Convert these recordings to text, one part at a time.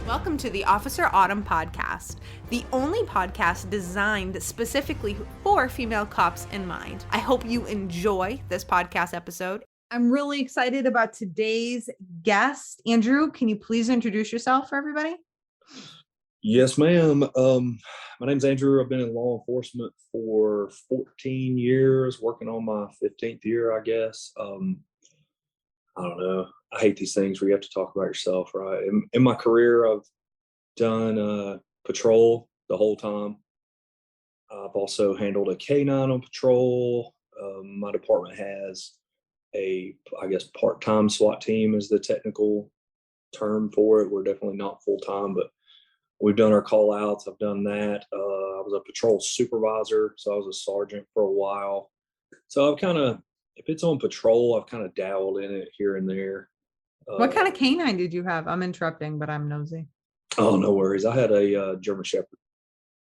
Welcome to the Officer Autumn podcast, the only podcast designed specifically for female cops in mind. I hope you enjoy this podcast episode. I'm really excited about today's guest. Andrew, can you please introduce yourself for everybody? Yes, ma'am. My name's Andrew. I've been in law enforcement for 14 years, working on my 15th year, I guess. I don't know. I hate these things where you have to talk about yourself, right? In my career, I've done patrol the whole time. I've also handled a K-9 on patrol. My department has I guess, part-time SWAT team is the technical term for it. We're definitely not full-time, but we've done our call outs. I've done that. I was a patrol supervisor, so I was a sergeant for a while. So I've kind of, if it's on patrol, I've kind of dabbled in it here and there. What kind of canine did you have? I'm interrupting, but I'm nosy. Oh, no worries. I had a German Shepherd.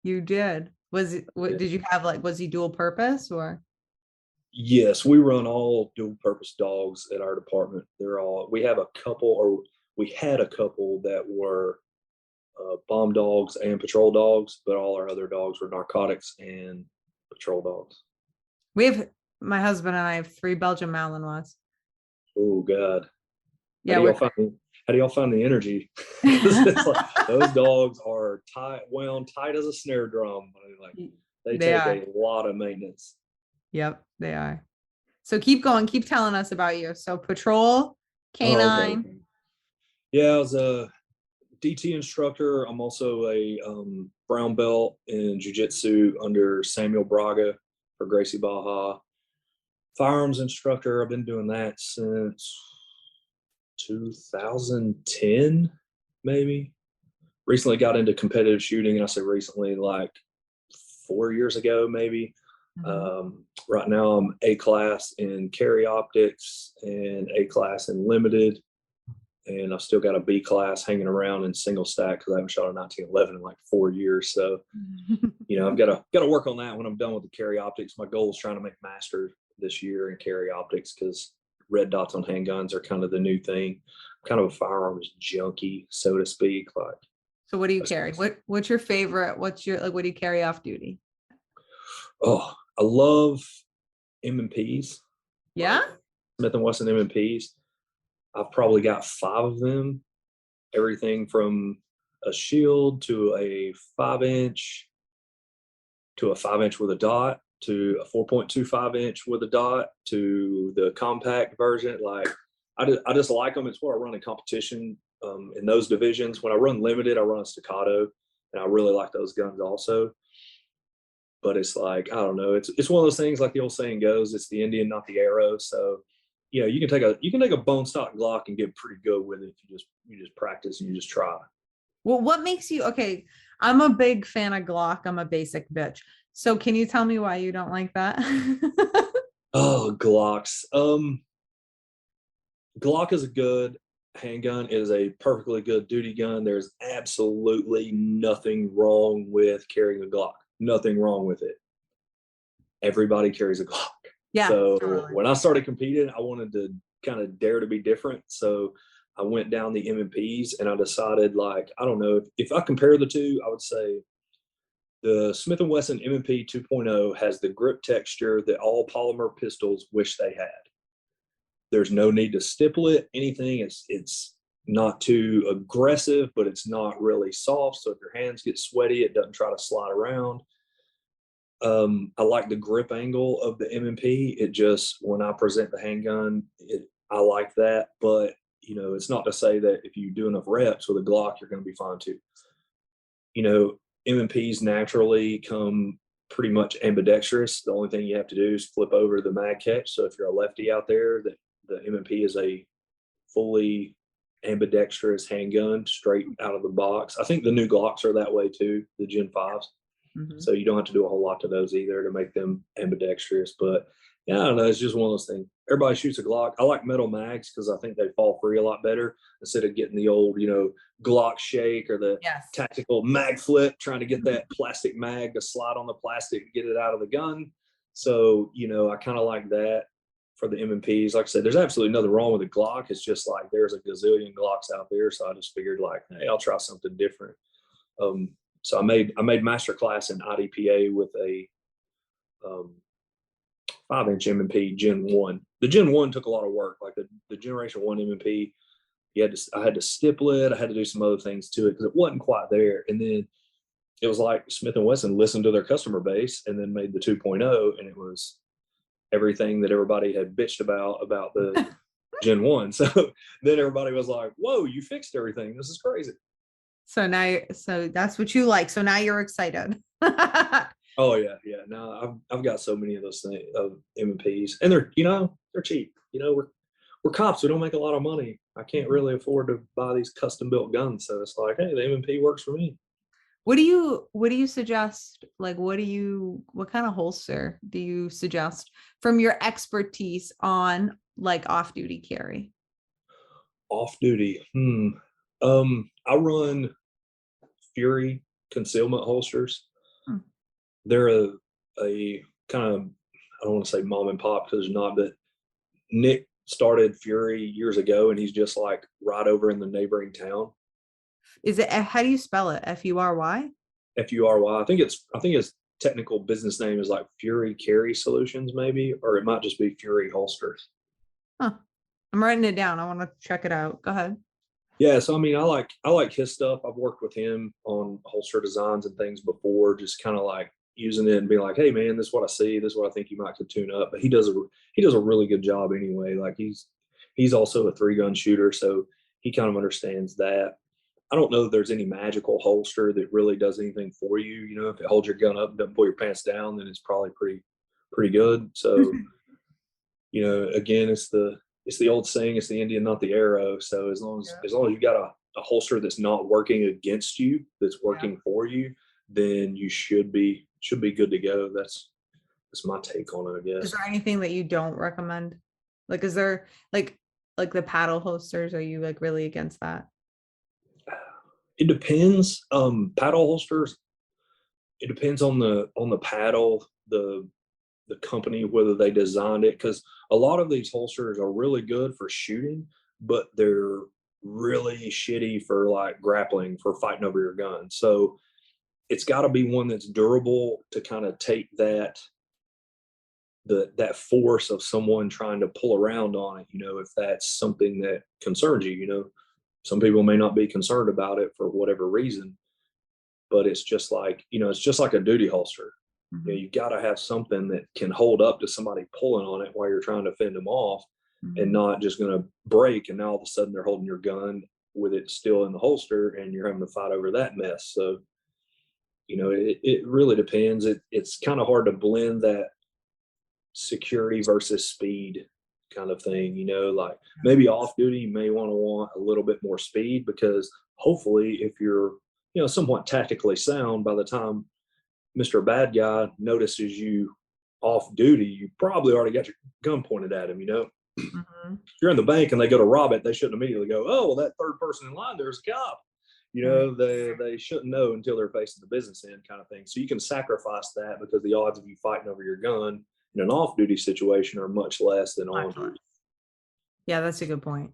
You did. Was it? What, Yeah. Did you have was he dual purpose or? Yes, we run all dual purpose dogs at our department. We had a couple that were bomb dogs and patrol dogs, but all our other dogs were narcotics and patrol dogs. My husband and I have 3 Belgian Malinois. Oh God. Yeah. How do y'all find the energy? It's like, those dogs are wound tight as a snare drum. They take a lot of maintenance. Yep, they are. So keep going. Keep telling us about you. So patrol, K9. Oh, okay. Yeah, I was a DT instructor. I'm also a brown belt in Jujitsu under Samuel Braga for Gracie Baja. Firearms instructor. I've been doing that since 2010, maybe. Recently got into competitive shooting, and I say recently, like 4 years ago, maybe. Mm-hmm. Right now, I'm A class in carry optics and A class in limited, and I've still got a B class hanging around in single stack because I haven't shot a 1911 in like 4 years. So, I've got to work on that when I'm done with the carry optics. My goal is trying to make master this year in carry optics because red dots on handguns are kind of the new thing. I'm kind of a firearms junkie, so to speak. So what do you carry? What's your favorite? What do you carry off duty? Oh, I love M&Ps. Yeah. Smith & Wesson M&Ps. I've probably got 5 of them. Everything from a shield to a 5-inch to a 5-inch with a dot to a 4.25-inch with a dot to the compact version. I just like them. It's what I run in competition in those divisions. When I run limited, I run a staccato, and I really like those guns also. But it's like, I don't know. It's one of those things, like the old saying goes, it's the Indian, not the arrow. So, you can take a bone stock Glock and get pretty good with it if you just practice and you just try. Well, what makes you okay? I'm a big fan of Glock. I'm a basic bitch. So can you tell me why you don't like that? Oh, Glocks. Glock is a good handgun. It is a perfectly good duty gun. There's absolutely nothing wrong with carrying a Glock. Nothing wrong with it. Everybody carries a Glock. Yeah. So totally. When I started competing, I wanted to kind of dare to be different. So I went down the M&Ps, and I decided, I don't know, if I compare the two, I would say the Smith & Wesson M&P 2.0 has the grip texture that all polymer pistols wish they had. There's no need to stipple it, anything. It's not too aggressive, but it's not really soft. So if your hands get sweaty, it doesn't try to slide around. I like the grip angle of the M&P. It just, when I present the handgun, I like that. But, it's not to say that if you do enough reps with a Glock, you're going to be fine too. M&Ps naturally come pretty much ambidextrous. The only thing you have to do is flip over the mag catch. So if you're a lefty out there, the M&P is a fully ambidextrous handgun straight out of the box. I think the new Glocks are that way too, the Gen 5s. Mm-hmm. So you don't have to do a whole lot to those either to make them ambidextrous. But yeah, I don't know. It's just one of those things. Everybody shoots a Glock. I like metal mags because I think they fall free a lot better instead of getting the old, Glock shake or the tactical mag flip, trying to get that plastic mag to slide on the plastic and get it out of the gun. So, I kind of like that. for the M&Ps. Like I said, there's absolutely nothing wrong with a Glock. It's just like there's a gazillion Glocks out there. So I just figured like, hey, I'll try something different. So I made master class in IDPA with a 5-inch M&P Gen 1. The Gen 1 took a lot of work. Like the Generation 1 M&P, I had to stipple it. I had to do some other things to it because it wasn't quite there. And then it was like Smith & Wesson listened to their customer base and then made the 2.0, and it was everything that everybody had bitched about the Gen 1. So then everybody was like, whoa, you fixed everything. This is crazy. So that's what you like. So now you're excited. Oh yeah. No, I've got so many of those things of M&Ps, and they're cheap. We're cops. We don't make a lot of money. I can't really afford to buy these custom built guns. So it's like, hey, the M&P works for me. What do you suggest? Like, what kind of holster do you suggest from your expertise on like off-duty carry? Off duty. I run Fury concealment holsters. They're a kind of, I don't want to say mom and pop because it's not, but Nick started Fury years ago, and he's just like right over in the neighboring town. Is it, how do you spell it? Fury? Fury. I think his technical business name is like Fury Carry Solutions, maybe, or it might just be Fury Holsters. Huh. I'm writing it down. I want to check it out. Go ahead. Yeah, so I mean, I like his stuff. I've worked with him on holster designs and things before, just kind of like using it and being like, hey man, this is what I see, this is what I think you might could tune up. But he does a really good job anyway. Like he's also a 3-gun shooter, so he kind of understands that. I don't know that there's any magical holster that really does anything for you. If it holds your gun up and doesn't pull your pants down, then it's probably pretty good. So, again, it's the old saying, it's the Indian, not the arrow. So as long as you got a holster that's not working against you, that's working for you, then you should be good to go. That's my take on it, I guess. Is there anything that you don't recommend? Like, is there like the paddle holsters? Are you like really against that? It depends. Paddle holsters. It depends on the paddle, the company, whether they designed it, because a lot of these holsters are really good for shooting, but they're really shitty for like grappling, for fighting over your gun. So it's got to be one that's durable to kind of take that force of someone trying to pull around on it. If that's something that concerns you. Some people may not be concerned about it for whatever reason, but it's just like a duty holster. Mm-hmm. You got to have something that can hold up to somebody pulling on it while you're trying to fend them off, and not just going to break. And now all of a sudden they're holding your gun with it still in the holster, and you're having to fight over that mess. So, it really depends. It's kind of hard to blend that security versus speed kind of thing. Like maybe off duty, you may want a little bit more speed, because hopefully if you're, somewhat tactically sound, by the time Mr. Bad Guy notices you off duty, you probably already got your gun pointed at him. Mm-hmm. If you're in the bank and they go to rob it, they shouldn't immediately go, oh, well, that third person in line, there's a cop. They shouldn't know until they're facing the business end kind of thing. So you can sacrifice that, because the odds of you fighting over your gun in an off-duty situation are much less than on duty. Yeah, that's a good point.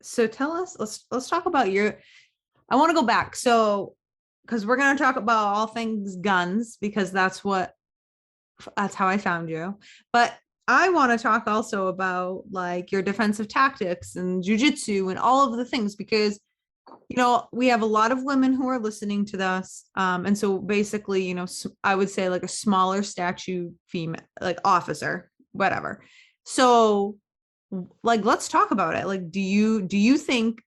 So tell us, let's talk about I want to go back. So, because we're going to talk about all things guns, because that's how I found you. But I want to talk also about like your defensive tactics and jujitsu and all of the things, because we have a lot of women who are listening to this. And so basically, I would say like a smaller statue female, like officer, whatever. So like, let's talk about it. Like, do you think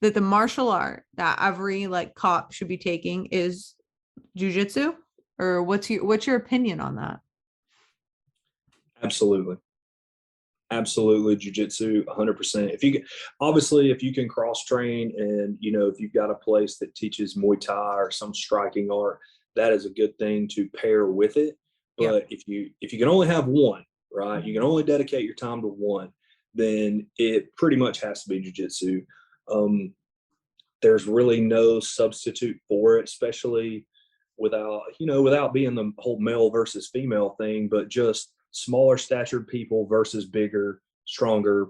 that the martial art that every like cop should be taking is jujitsu? Or what's your opinion on that? Absolutely. Jiu-jitsu 100%. If you can cross train, and if you've got a place that teaches Muay Thai or some striking art, that is a good thing to pair with it. But if you can only have one, right, you can only dedicate your time to one, then it pretty much has to be jiu-jitsu. There's really no substitute for it, especially without being the whole male versus female thing, but just smaller statured people versus bigger, stronger,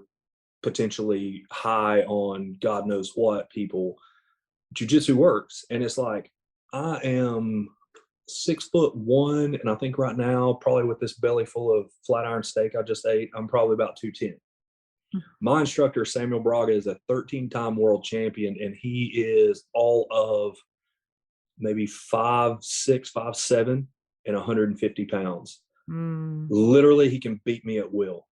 potentially high on God knows what people, jujitsu works. And it's like, I am 6'1", and I think right now, probably with this belly full of flat iron steak I just ate, I'm probably about 210. My instructor, Samuel Braga, is a 13-time world champion, and he is all of maybe 5'6", 5'7", and 150 pounds. Literally, he can beat me at will.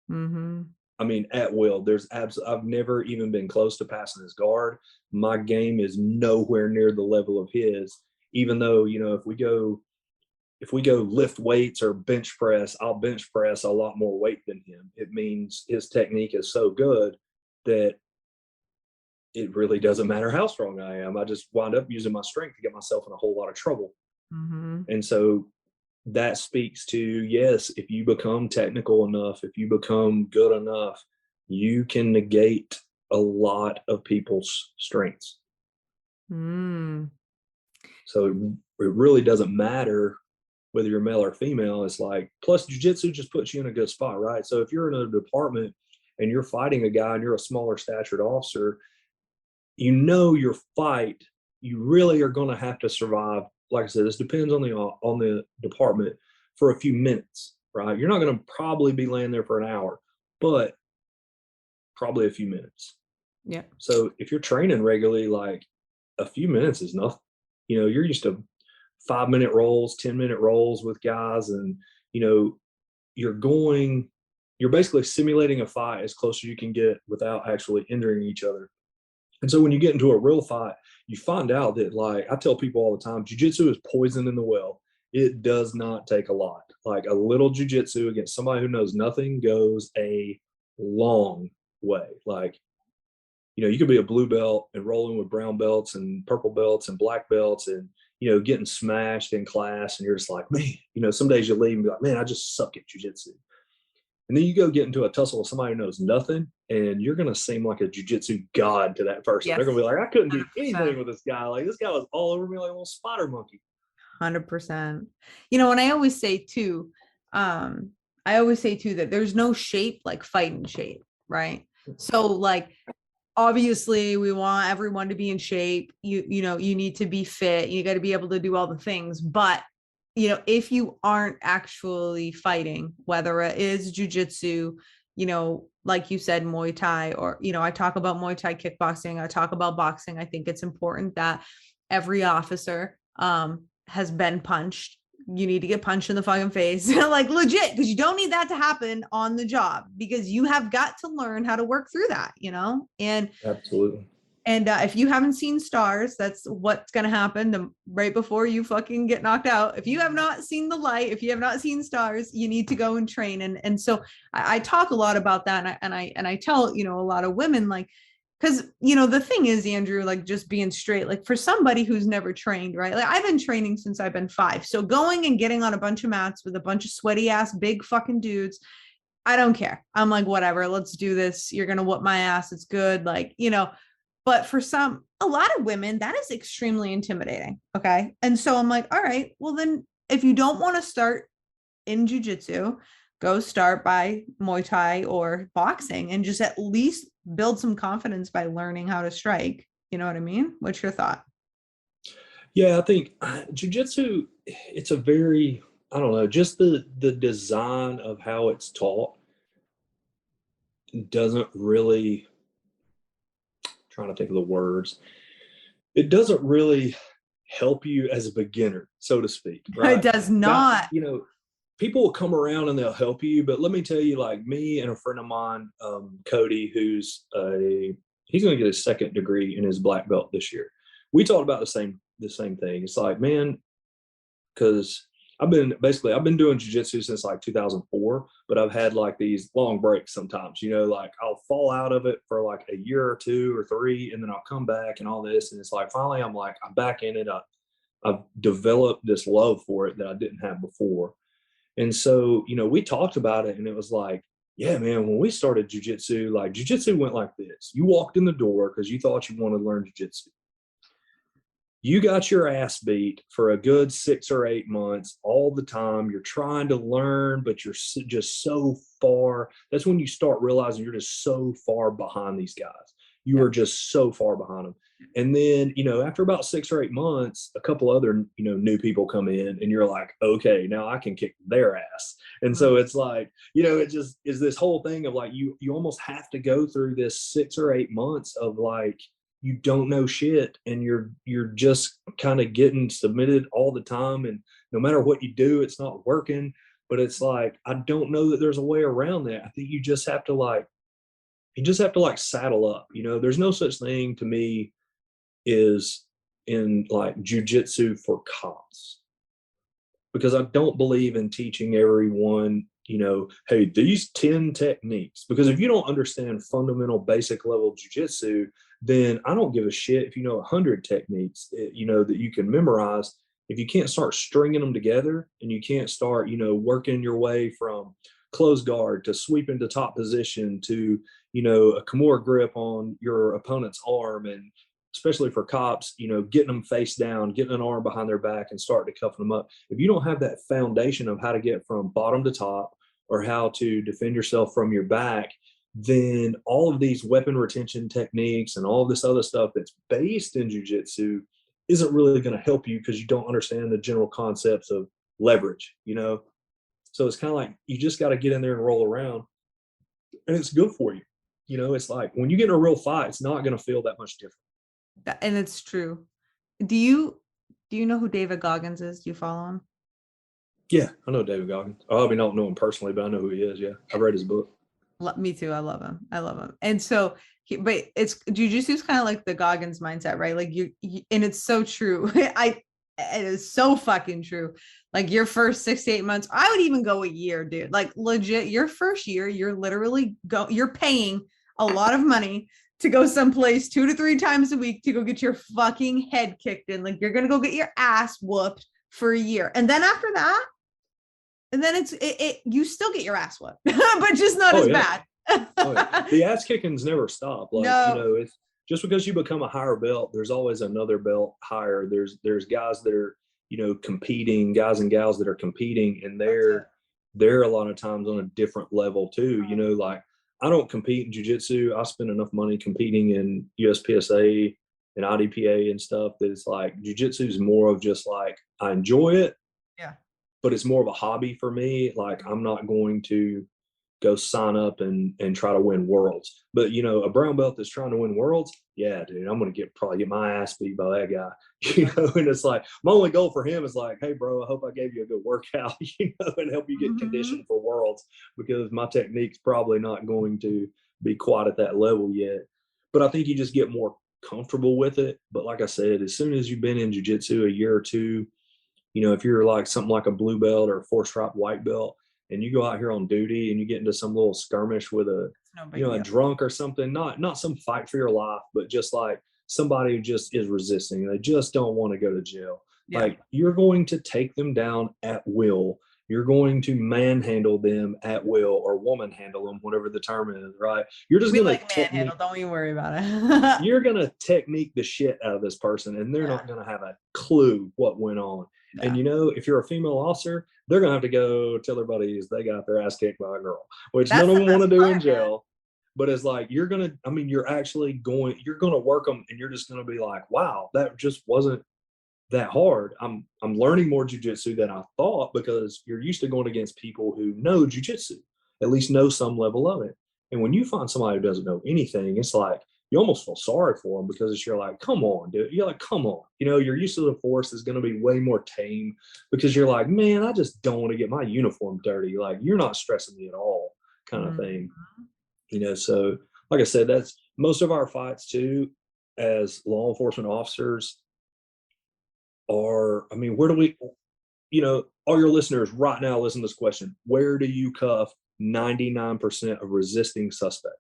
I mean, at will. I've never even been close to passing his guard. My game is nowhere near the level of his, even though, if we go lift weights or bench press, I'll bench press a lot more weight than him. It means his technique is so good that it really doesn't matter how strong I am. I just wind up using my strength to get myself in a whole lot of trouble. And so that speaks to, yes, if you become technical enough, if you become good enough, you can negate a lot of people's strengths. So it really doesn't matter whether you're male or female. It's like, plus jiu-jitsu just puts you in a good spot, right? So if you're in a department and you're fighting a guy and you're a smaller statured officer, your fight, you really are going to have to survive. Like I said, this depends on the department, for a few minutes, right? You're not going to probably be laying there for an hour, but probably a few minutes. Yeah. So if you're training regularly, like, a few minutes is nothing. You're used to 5-minute rolls, 10-minute rolls with guys, and you're basically simulating a fight as close as you can get without actually injuring each other. And so when you get into a real fight, you find out that, like, I tell people all the time, jiu-jitsu is poison in the well. It does not take a lot. Like, a little jiu-jitsu against somebody who knows nothing goes a long way. Like, you could be a blue belt and rolling with brown belts and purple belts and black belts and, getting smashed in class. And you're just like, man, some days you leave and be like, man, I just suck at jiu-jitsu. And then you go get into a tussle with somebody who knows nothing, and you're going to seem like a jiu-jitsu god to that person. Yes. They're going to be like, I couldn't do anything with this guy. Like, this guy was all over me like a little spider monkey. 100%. And I always say too, that there's no shape like fighting shape, right? So, like, obviously we want everyone to be in shape. You need to be fit. You got to be able to do all the things. But, if you aren't actually fighting, whether it is jujitsu, like you said, Muay Thai, or, I talk about Muay Thai kickboxing, I talk about boxing. I think it's important that every officer has been punched. You need to get punched in the fucking face, like, legit, because you don't need that to happen on the job, because you have got to learn how to work through that, and absolutely. And if you haven't seen Stars, that's what's going to happen right before you fucking get knocked out. If you have not seen the light, if you have not seen Stars, you need to go and train. And so I talk a lot about that. And I tell, a lot of women, like, because, the thing is, Andrew, like, just being straight, like, for somebody who's never trained, right? Like, I've been training since I've been 5. So going and getting on a bunch of mats with a bunch of sweaty ass, big fucking dudes, I don't care. I'm like, whatever, let's do this. You're going to whoop my ass. It's good. Like, but for a lot of women, that is extremely intimidating. Okay. And so I'm like, all right, well then, if you don't want to start in jiu-jitsu, go start by Muay Thai or boxing, and just at least build some confidence by learning how to strike. You know what I mean? What's your thought? Yeah, I think jiu-jitsu, it's a very, I don't know, just the design of how it's taught doesn't really, trying to think of the words, it doesn't really help you as a beginner, so to speak, right? It does not. People will come around and they'll help you, but let me tell you, like, me and a friend of mine, Cody, he's going to get his 2nd degree in his black belt this year. We talked about the same thing. It's like, man, because I've been doing jiu-jitsu since like 2004, but I've had like these long breaks sometimes, like I'll fall out of it for like a year or 2 or 3, and then I'll come back and all this. And it's like, finally, I'm back in it. I've developed this love for it that I didn't have before. And so, we talked about it, and it was like, yeah, man, when we started jiu-jitsu, like, jiu-jitsu went like this. You walked in the door because you thought you wanted to learn jiu-jitsu. you got your ass beat for a good 6 or 8 months all the time. You're trying to learn, but you're just so far. That's when you start realizing you're just so far behind these guys. You are just so far behind them. And then, after about 6 or 8 months, a couple other, new people come in and you're like, okay, now I can kick their ass. And so it's like, it just is this whole thing of like, you almost have to go through this 6 or 8 months of like, you don't know shit and you're just kind of getting submitted all the time. And no matter what you do, it's not working. But it's like, I don't know that there's a way around that. I think you just have to like saddle up. There's no such thing to me is in like jujitsu for cops, because I don't believe in teaching everyone, hey, these 10 techniques, because if you don't understand fundamental basic level jujitsu, then I don't give a shit if you know 100 techniques, that you can memorize. If you can't start stringing them together and you can't start, working your way from close guard to sweep into top position to, a Kimura grip on your opponent's arm, and especially for cops, getting them face down, getting an arm behind their back and starting to cuffing them up. If you don't have that foundation of how to get from bottom to top or how to defend yourself from your back, then all of these weapon retention techniques and all this other stuff that's based in jujitsu isn't really going to help you, because you don't understand the general concepts of leverage, So it's kind of like you just got to get in there and roll around, and it's good for you. It's like when you get in a real fight, it's not going to feel that much different. And it's true. Do you know who David Goggins is? Do you follow him? Yeah, I know David Goggins. I don't know him personally, but I know who he is. Yeah, I've read his book. Me too. I love him. And so, but it's jujitsu is kind of like the Goggins mindset, right? Like and it's so true. It is so fucking true. Like your first 6 to 8 months, I would even go a year, dude. Like legit, your first year, you're literally you're paying a lot of money to go someplace 2 to 3 times a week to go get your fucking head kicked in. Like you're gonna go get your ass whooped for a year, and then after that. And then you still get your ass whooped, but just not as bad. The ass kickings never stop. Like, no. it's just because you become a higher belt, there's always another belt higher. There's guys that are, competing, guys and gals that are competing, and they're a lot of times on a different level too. Like I don't compete in jiu-jitsu. I spend enough money competing in USPSA and IDPA and stuff that it's like jiu-jitsu is more of just like I enjoy it. Yeah. But it's more of a hobby for me. Like I'm not going to go sign up and try to win worlds. But a brown belt that's trying to win worlds, yeah, dude, I'm gonna probably get my ass beat by that guy. And it's like my only goal for him is like, hey bro, I hope I gave you a good workout, and help you get conditioned for worlds, because my technique's probably not going to be quite at that level yet. But I think you just get more comfortable with it. But like I said, as soon as you've been in jiu-jitsu a year or two, if you're like something like a blue belt or a 4-stripe white belt, and you go out here on duty and you get into some little skirmish with a drunk or something, not some fight for your life, but just like somebody who just is resisting and they just don't want to go to jail. Yeah. Like you're going to take them down at will. You're going to manhandle them at will, or woman handle them, whatever the term is, right? You're just going to manhandle. Don't even worry about it. You're going to technique the shit out of this person, and they're not going to have a clue what went on. Yeah. And if you're a female officer, they're going to have to go tell their buddies they got their ass kicked by a girl, which none of them want to do in jail. But it's like, you're going to work them, and you're just going to be like, wow, that just wasn't that hard. I'm learning more jujitsu than I thought, because you're used to going against people who know jujitsu, at least know some level of it. And when you find somebody who doesn't know anything, it's like you almost feel sorry for them, because you're like, come on, dude. You're like, come on. Your use of the force is going to be way more tame, because you're like, man, I just don't want to get my uniform dirty. Like, you're not stressing me at all, kind of thing. So like I said, that's most of our fights too, as law enforcement officers are, where do we, all your listeners right now, listen to this question. Where do you cuff 99% of resisting suspects?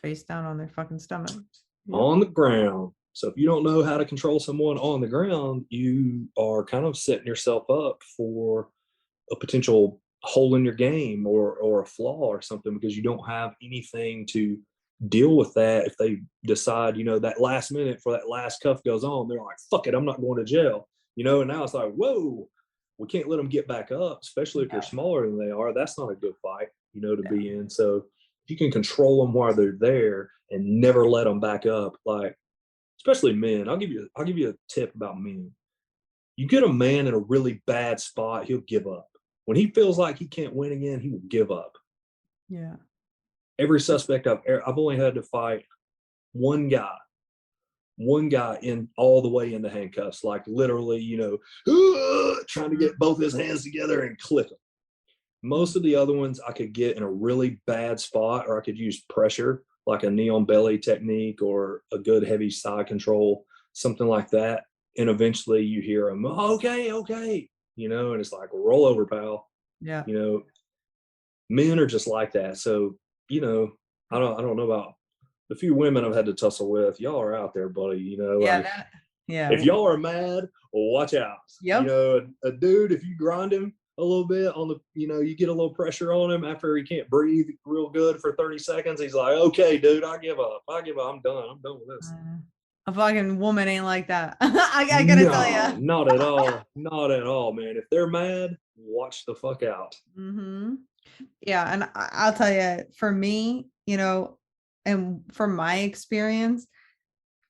Face down on their fucking stomach. Yep. On the ground. So if you don't know how to control someone on the ground, you are kind of setting yourself up for a potential hole in your game, or a flaw or something, because you don't have anything to deal with that if they decide, that last minute for that last cuff goes on, they're like, fuck it, I'm not going to jail, and now it's like, whoa, we can't let them get back up, especially if they're smaller than they are. That's not a good fight, to be in. So if you can control them while they're there and never let them back up, like, especially men, I'll give you a tip about men. You get a man in a really bad spot, he'll give up. When he feels like he can't win again, he will give up. Yeah. Every suspect I've only had to fight one guy in all the way into handcuffs, like literally, trying to get both his hands together and click them. Most of the other ones I could get in a really bad spot, or I could use pressure, like a knee on belly technique or a good heavy side control, something like that. And eventually you hear them, okay, and it's like, roll over, pal. Yeah. Men are just like that. So, I don't know about the few women I've had to tussle with. Y'all are out there, buddy. If y'all are mad, watch out. Yep. A dude, if you grind him a little bit on the, you get a little pressure on him after he can't breathe real good for 30 seconds. He's like, okay, dude, I give up. I'm done. I'm done with this. A fucking woman ain't like that. I gotta tell you. Not at all. Not at all, man. If they're mad, watch the fuck out. Mm-hmm. Yeah. And I'll tell you, for me, and from my experience,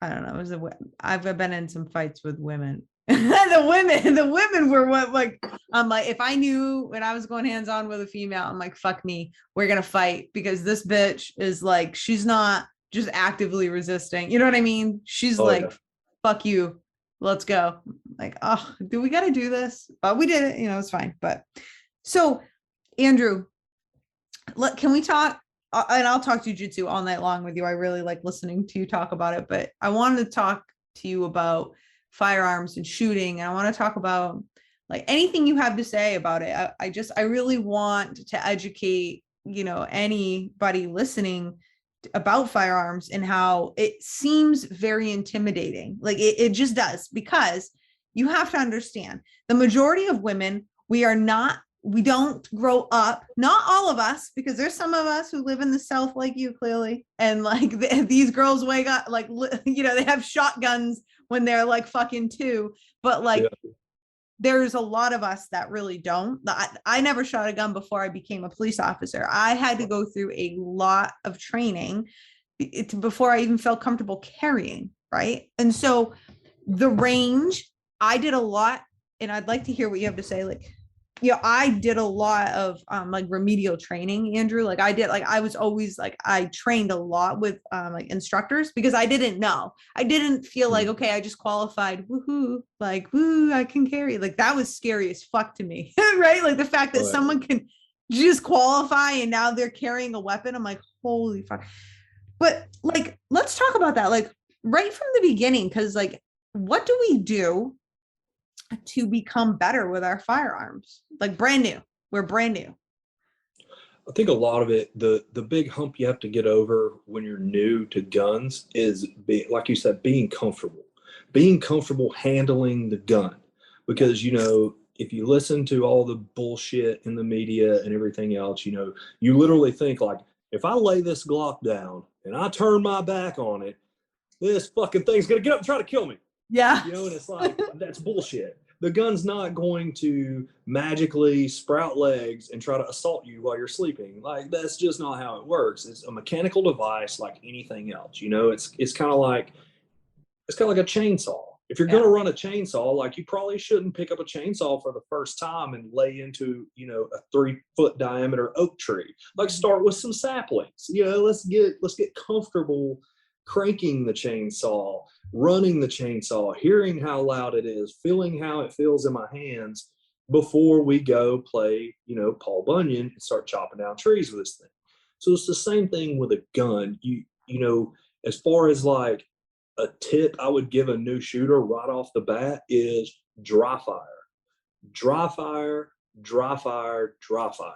I don't know, I've been in some fights with women. the women were what, like, I'm like, if I knew when I was going hands on with a female, I'm like, fuck me, we're gonna fight, because this bitch is like, she's not just actively resisting, you know what I mean? She's fuck you, let's go. Like, oh, do we gotta do this? But we did it, it's fine. But so, Andrew, can we talk? And I'll talk jujitsu all night long with you. I really like listening to you talk about it, but I wanted to talk to you about firearms and shooting. And I want to talk about like anything you have to say about it. I really want to educate, anybody listening about firearms and how it seems very intimidating. Like it just does, because you have to understand the majority of women, we don't grow up, not all of us, because there's some of us who live in the South like you, clearly. And like these girls wake up, like, they have shotguns when they're like fucking 2, but like, there's a lot of us that really don't. I never shot a gun before I became a police officer. I had to go through a lot of training before I even felt comfortable carrying. Right. And so the range, I did a lot, and I'd like to hear what you have to say. Like, I did a lot of like remedial training, Andrew. Like I was always like, I trained a lot with like instructors, because I didn't know. I didn't feel like, okay, I just qualified. Woohoo. Like, woo, I can carry. Like that was scary as fuck to me. Right? Like the fact that someone can just qualify and now they're carrying a weapon. I'm like, holy fuck. But like, let's talk about that. Like right from the beginning, because like, what do we do to become better with our firearms? Like we're brand new. I think a lot of it, the big hump you have to get over when you're new to guns is, like you said, being comfortable handling the gun. Because, if you listen to all the bullshit in the media and everything else, you literally think like, if I lay this Glock down and I turn my back on it, this fucking thing's going to get up and try to kill me. Yeah. And it's like, that's bullshit. The gun's not going to magically sprout legs and try to assault you while you're sleeping. Like, that's just not how it works. It's a mechanical device like anything else. It's kind of like a chainsaw. If you're going to run a chainsaw, like, you probably shouldn't pick up a chainsaw for the first time and lay into, a 3-foot diameter oak tree. Like, start with some saplings. Let's get comfortable cranking the chainsaw, running the chainsaw, hearing how loud it is, feeling how it feels in my hands before we go play, Paul Bunyan and start chopping down trees with this thing. So it's the same thing with a gun. As far as like a tip I would give a new shooter right off the bat is dry fire. Dry fire, dry fire, dry fire.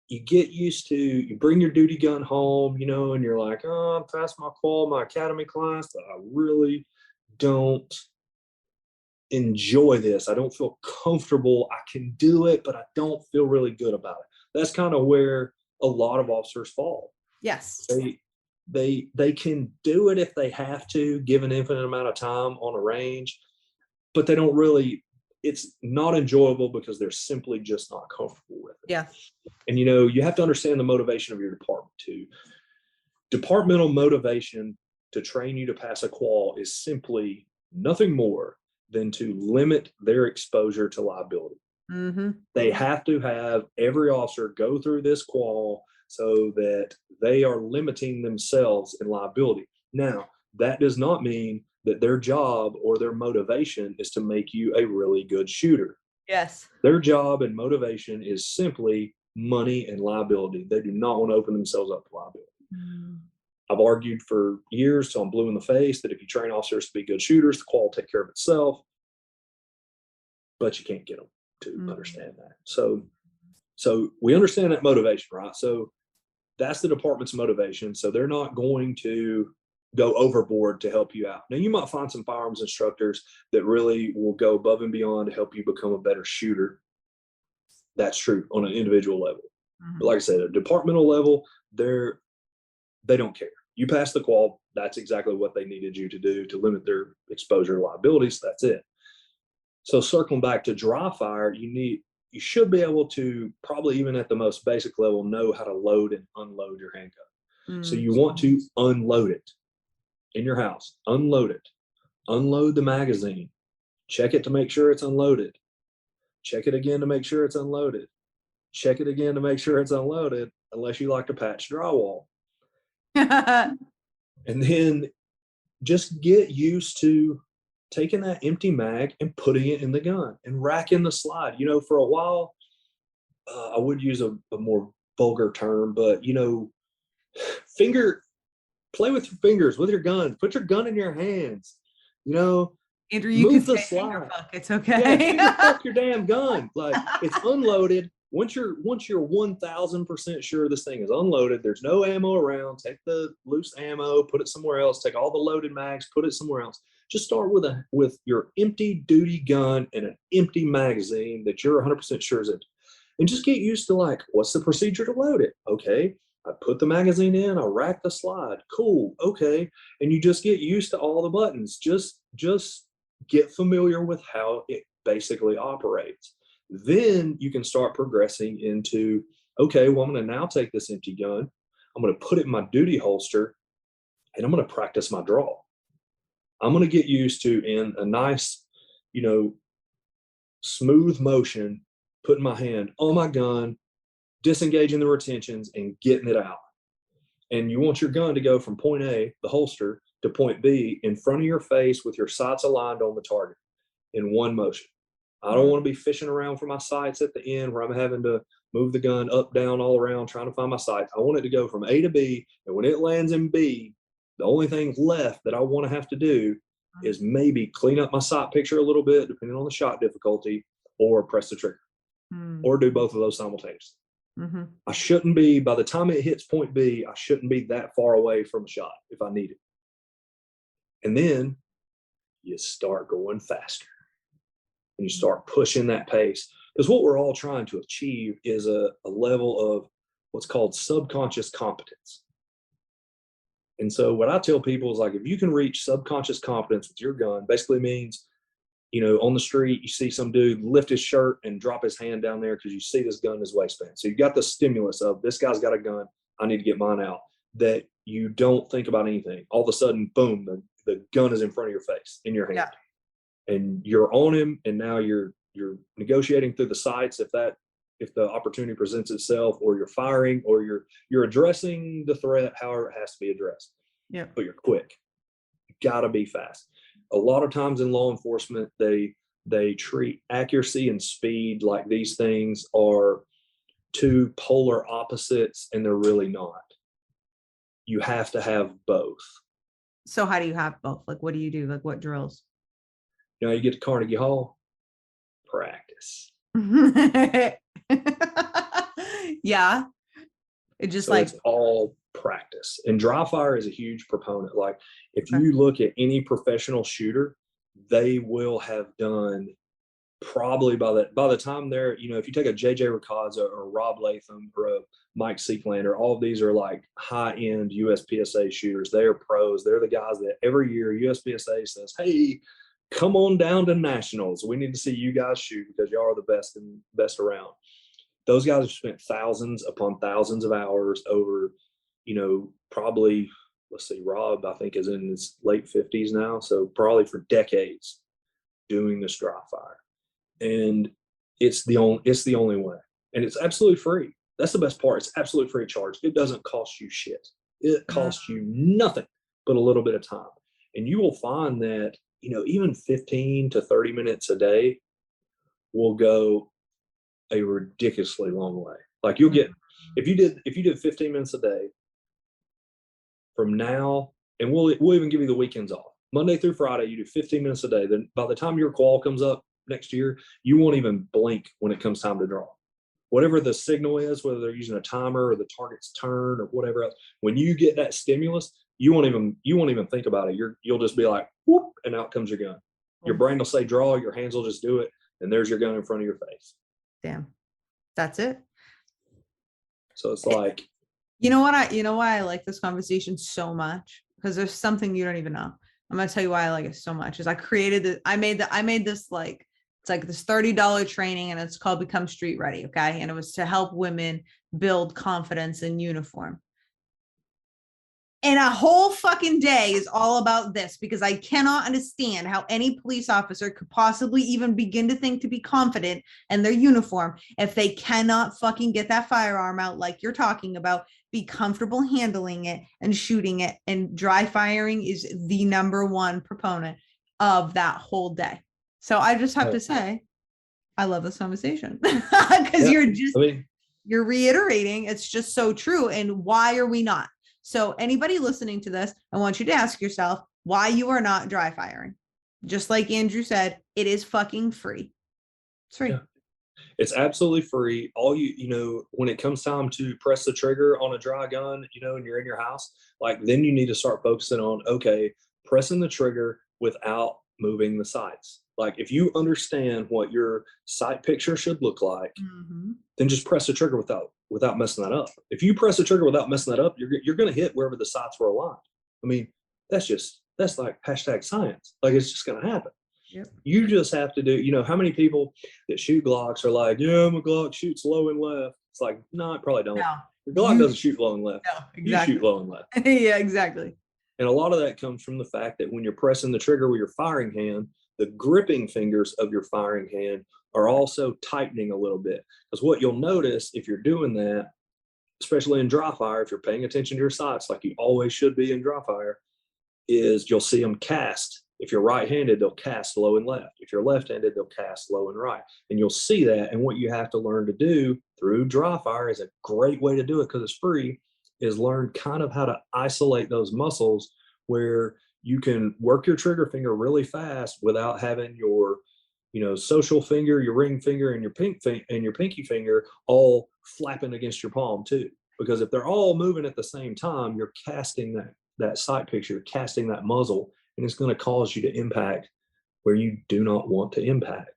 You get used to, you bring your duty gun home, and you're like, oh, I'm past my academy class, but I really don't enjoy this. I don't feel comfortable. I can do it, but I don't feel really good about it. That's kind of where a lot of officers fall. Yes. They can do it if they have to, give an infinite amount of time on a range, but they don't really, it's not enjoyable because they're simply just not comfortable with it. Yeah. And you have to understand the motivation of your department too. Departmental motivation to train you to pass a qual is simply nothing more than to limit their exposure to liability. Mm-hmm. They have to have every officer go through this qual so that they are limiting themselves in liability. Now, that does not mean that their job or their motivation is to make you a really good shooter. Yes. Their job and motivation is simply money and liability. They do not want to open themselves up to liability. I've argued for years till I'm blue in the face that if you train officers to be good shooters, the qual will take care of itself, but you can't get them to understand that. So we understand that motivation, right? So that's the department's motivation. So they're not going to go overboard to help you out. Now, you might find some firearms instructors that really will go above and beyond to help you become a better shooter. That's true on an individual level. But like I said, at a departmental level, they don't care. You pass the qual, that's exactly what they needed you to do to limit their exposure to liabilities. That's it. So circling back to dry fire, you should be able to, probably even at the most basic level, know how to load and unload your handgun. So you want to unload it in your house, unload it, unload the magazine, check it to make sure it's unloaded, check it again to make sure it's unloaded, check it again to make sure it's unloaded, unless you like to patch drywall. And then just get used to taking that empty mag and putting it in the gun and racking the slide. For a while, I would use a more vulgar term, but play with your fingers, with your gun, put your gun in your hands, Andrew, you can move the say finger slide. fuck. It's okay. Yeah, finger fuck your damn gun. Like, it's unloaded. Once you're 1000% sure this thing is unloaded, there's no ammo around, take the loose ammo, put it somewhere else, take all the loaded mags, put it somewhere else. Just start with your empty duty gun and an empty magazine that you're 100% sure is empty. And just get used to, like, what's the procedure to load it? Okay, I put the magazine in, I rack the slide. Cool, okay. And you just get used to all the buttons. Just get familiar with how it basically operates. Then you can start progressing into, okay, well, I'm going to now take this empty gun, I'm going to put it in my duty holster, and I'm going to practice my draw. I'm going to get used to, in a nice, smooth motion, putting my hand on my gun, disengaging the retentions, and getting it out. And you want your gun to go from point A, the holster, to point B in front of your face with your sights aligned on the target in one motion. I don't want to be fishing around for my sights at the end where I'm having to move the gun up, down, all around, trying to find my sights. I want it to go from A to B, and when it lands in B, the only thing left that I want to have to do is maybe clean up my sight picture a little bit, depending on the shot difficulty, or press the trigger, or do both of those simultaneously. I shouldn't be, by the time it hits point B, I shouldn't be that far away from a shot if I need it. And then you start going faster and you start pushing that pace. Because what we're all trying to achieve is a level of what's called subconscious competence. And so what I tell people is, like, if you can reach subconscious competence with your gun, basically means, on the street, you see some dude lift his shirt and drop his hand down there because you see this gun in his waistband. So you got the stimulus of, this guy's got a gun, I need to get mine out, that you don't think about anything. All of a sudden, boom, the gun is in front of your face, in your hand. Yeah. And you're on him, and now you're negotiating through the sights if the opportunity presents itself, or you're firing, or you're addressing the threat however it has to be addressed. Yeah. But you're quick. You gotta be fast. A lot of times in law enforcement, they treat accuracy and speed like these things are two polar opposites, and they're really not. You have to have both. So how do you have both? Like, what do you do? Like, what drills? You get to Carnegie Hall, practice. Yeah. It just, so it's all practice. And dry fire is a huge proponent. Like, if you look at any professional shooter, they will have done probably by the time they're, you know, if you take a JJ Ricazza or Rob Latham or a Mike Seeklander, all of these are like high-end USPSA shooters. They are pros. They're the guys that every year USPSA says, hey, come on down to nationals. We need to see you guys shoot because y'all are the best and best around. Those guys have spent thousands upon thousands of hours over, you know, probably, let's see, Rob, I think, is in his late 50s now. So probably for decades doing this dry fire. And it's the only way. And it's absolutely free. That's the best part. It's absolutely free of charge. It doesn't cost you shit. It costs you nothing but a little bit of time. And you will find that, you know, even 15 to 30 minutes a day will go a ridiculously long way. Like you'll get, if you did 15 minutes a day from now, and we'll even give you the weekends off. Monday through Friday, you do 15 minutes a day. Then by the time your qual comes up next year, you won't even blink when it comes time to draw. Whatever the signal is, whether they're using a timer or the target's turn or whatever else, when you get that stimulus, you won't even think about it. You'll just be like, whoop, and out comes your gun. Your brain will say draw, your hands will just do it, and there's your gun in front of your face. Damn. That's it. So it's like, you know why I like this conversation so much? Because there's something you don't even know. I'm gonna tell you why I like it so much. Is I made this like, it's like this $30 training, and it's called Become Street Ready. Okay. And it was to help women build confidence in uniform. And a whole fucking day is all about this, because I cannot understand how any police officer could possibly even begin to think to be confident in their uniform if they cannot fucking get that firearm out like you're talking about, be comfortable handling it and shooting it. And dry firing is the number one proponent of that whole day. So I just have to say, I love this conversation because you're reiterating. It's just so true. And why are we not? So anybody listening to this, I want you to ask yourself why you are not dry firing. Just like Andrew said, it is fucking free. It's free. Yeah. It's absolutely free. All you know, when it comes time to press the trigger on a dry gun, you know, and you're in your house, like then you need to start focusing on, okay, pressing the trigger without moving the sights. Like if you understand what your sight picture should look like, then just press the trigger without messing that up. If you press the trigger without messing that up, you're going to hit wherever the sights were aligned. I mean, that's like hashtag science. Like it's just going to happen. Yep. You just have to do, you know, how many people that shoot Glocks are like, yeah, my Glock shoots low and left. It's like, no, it probably don't. No. Your Glock doesn't shoot low and left. No, exactly. You shoot low and left. Yeah, exactly. And a lot of that comes from the fact that when you're pressing the trigger with your firing hand, the gripping fingers of your firing hand are also tightening a little bit. Because what you'll notice if you're doing that, especially in dry fire, if you're paying attention to your sights like you always should be in dry fire, is you'll see them cast. If you're right-handed, they'll cast low and left. If you're left-handed, they'll cast low and right. And you'll see that. And what you have to learn to do through dry fire is a great way to do it because it's free, is learn kind of how to isolate those muscles where you can work your trigger finger really fast without having your, you know, social finger, your ring finger, and your pinky finger all flapping against your palm too. Because if they're all moving at the same time, you're casting that sight picture, casting that muzzle, and it's going to cause you to impact where you do not want to impact.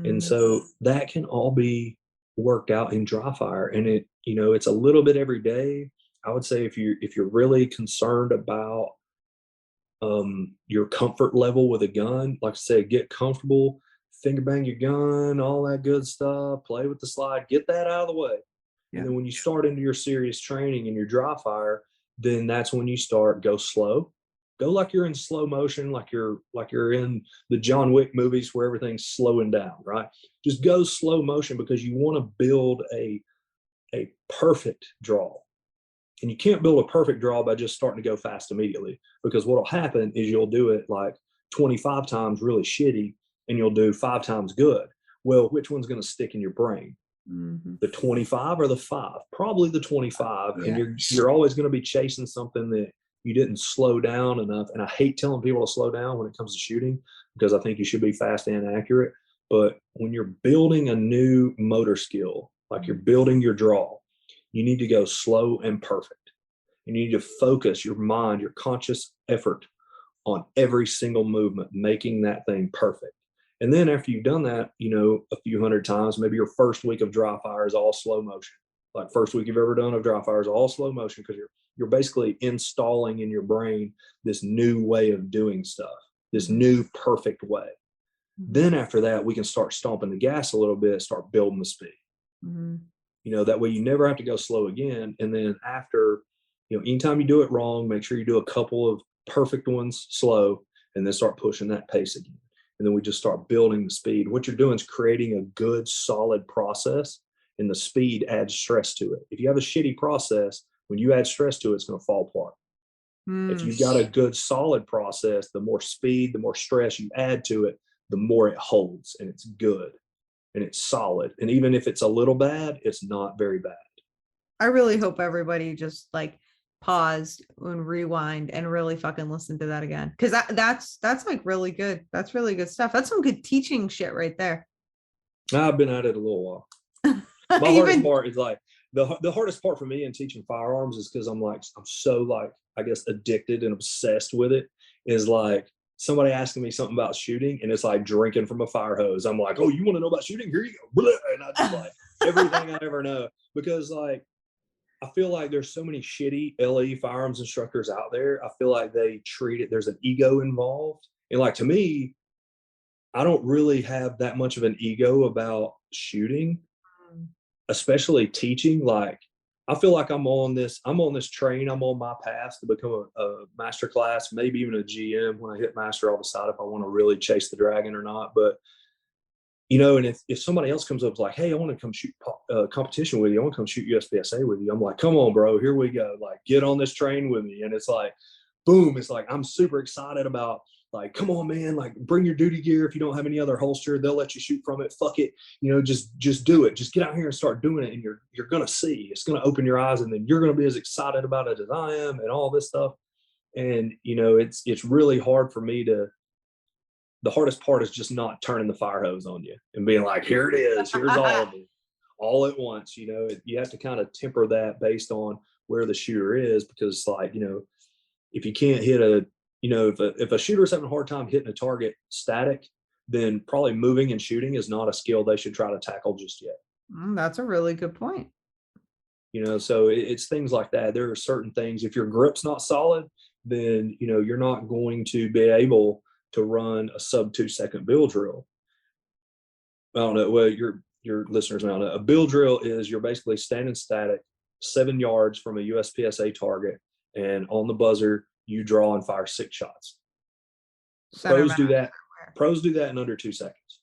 And so that can all be worked out in dry fire. And it, you know, it's a little bit every day. I would say if you're really concerned about your comfort level with a gun, like I said, get comfortable, finger bang your gun, all that good stuff, play with the slide, get that out of the way. Yeah. And then when you start into your serious training and your dry fire, then that's when you start, go slow. Go like you're in slow motion, like you're in the John Wick movies where everything's slowing down, right? Just go slow motion because you want to build a perfect draw. And you can't build a perfect draw by just starting to go fast immediately, because what'll happen is you'll do it like 25 times really shitty and you'll do 5 times good. Well, which one's going to stick in your brain? The 25 or the 5? Probably the 25. Yeah. And you're always going to be chasing something that you didn't slow down enough. And I hate telling people to slow down when it comes to shooting, because I think you should be fast and accurate. But when you're building a new motor skill, like you're building your draw, you need to go slow and perfect. You need to focus your mind, your conscious effort on every single movement, making that thing perfect. And then after you've done that, a few hundred times, maybe your first week of dry fire is all slow motion. Like first week you've ever done of dry fire is all slow motion because you're basically installing in your brain this new way of doing stuff, this new perfect way. Then after that, we can start stomping the gas a little bit, start building the speed. That way you never have to go slow again. And then after, anytime you do it wrong, make sure you do a couple of perfect ones slow and then start pushing that pace again. And then we just start building the speed. What you're doing is creating a good, solid process, and the speed adds stress to it. If you have a shitty process, when you add stress to it, it's going to fall apart. If you've got a good, solid process, the more speed, the more stress you add to it, the more it holds, and it's good and it's solid. And even if it's a little bad, it's not very bad. I really hope everybody just like paused and rewind and really fucking listen to that again. Cause that's like really good. That's really good stuff. That's some good teaching shit right there. I've been at it a little while. My hardest part is like the hardest part for me in teaching firearms is because I'm so like, I guess, addicted and obsessed with it, is like somebody asking me something about shooting and it's like drinking from a fire hose. I'm like, oh, you want to know about shooting? Here you go. And I just like everything I ever know, because like, I feel like there's so many shitty LE firearms instructors out there. I feel like they treat it, there's an ego involved. And like, to me, I don't really have that much of an ego about shooting, especially teaching. Like, I feel like I'm on this train. I'm on my path to become a master class, maybe even a GM. When I hit master, I'll decide if I want to really chase the dragon or not. But, and if somebody else comes up with like, hey, I want to come shoot competition with you, I want to come shoot USPSA with you, I'm like, come on, bro, here we go. Like, get on this train with me. And it's like, boom, it's like, I'm super excited about, like, come on, man, like, bring your duty gear. If you don't have any other holster, they'll let you shoot from it. Fuck it. Just do it. Just get out here and start doing it. And you're going to see, it's going to open your eyes, and then you're going to be as excited about it as I am, and all this stuff. And, it's really hard for me the hardest part is just not turning the fire hose on you and being like, here it is, here's all of it, all at once. You have to kind of temper that based on where the shooter is, because like, if you can't hit if a shooter is having a hard time hitting a target static, then probably moving and shooting is not a skill they should try to tackle just yet. That's a really good point. So it's things like that. There are certain things, if your grip's not solid, then, you're not going to be able to run a sub 2 second bill drill. I don't know. Well, your listeners now know. A bill drill is you're basically standing static 7 yards from a USPSA target, and on the buzzer, you draw and fire 6 shots. Pros do that in under 2 seconds.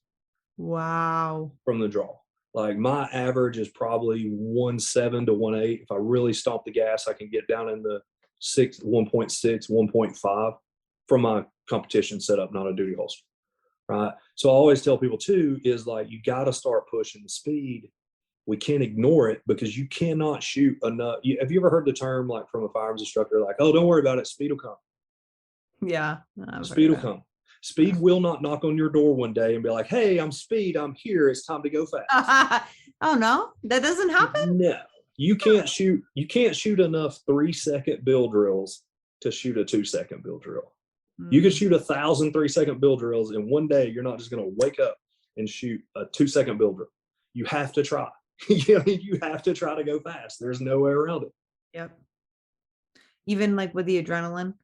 Wow. From the draw. Like, my average is probably 1.7 to 1.8. If I really stomp the gas, I can get down in the 1.6, 1.5 from my competition setup, not a duty holster. Right. So I always tell people too, is like, you got to start pushing the speed. We can't ignore it, because you cannot shoot enough. Have you ever heard the term, like, from a firearms instructor, like, oh, don't worry about it, speed will come? Yeah. Speed will come. Speed will not knock on your door one day and be like, hey, I'm Speed, I'm here, it's time to go fast. Oh no, that doesn't happen? No. You can't shoot enough 3-second bill drills to shoot a 2-second bill drill. You can shoot 1,000 3-second bill drills, and one day you're not just going to wake up and shoot a 2-second bill drill. You have to try. You have to try to go fast. There's no way around it. Yep. Even like with the adrenaline,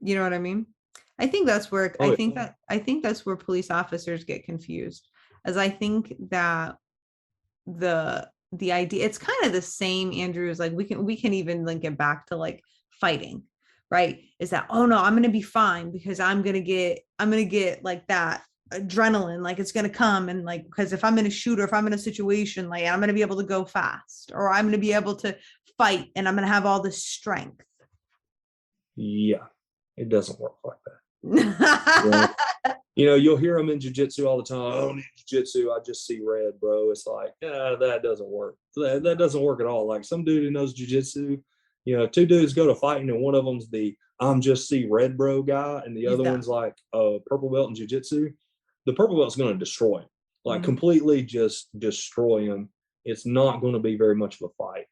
you know what I mean? I think that's where I think that's where police officers get confused, as I think that the idea, it's kind of the same, Andrew, is like, we can even link it back to like fighting, right? Is that, oh no, I'm going to be fine because I'm going to get like that adrenaline, like it's going to come. And like, because if I'm in a shoot, or if I'm in a situation, like, I'm going to be able to go fast, or I'm going to be able to fight, and I'm going to have all this strength. Yeah. It doesn't work like that. You'll hear them in jiu-jitsu all the time. I don't need jiu-jitsu, I just see red, bro. It's like, that doesn't work. That doesn't work at all. Like, some dude who knows jiu-jitsu, 2 dudes go to fighting, and one of them's the I'm just see red, bro guy, and the other one's like a purple belt in jiu-jitsu. The purple belt's going to destroy him, like completely just destroy him. It's not going to be very much of a fight.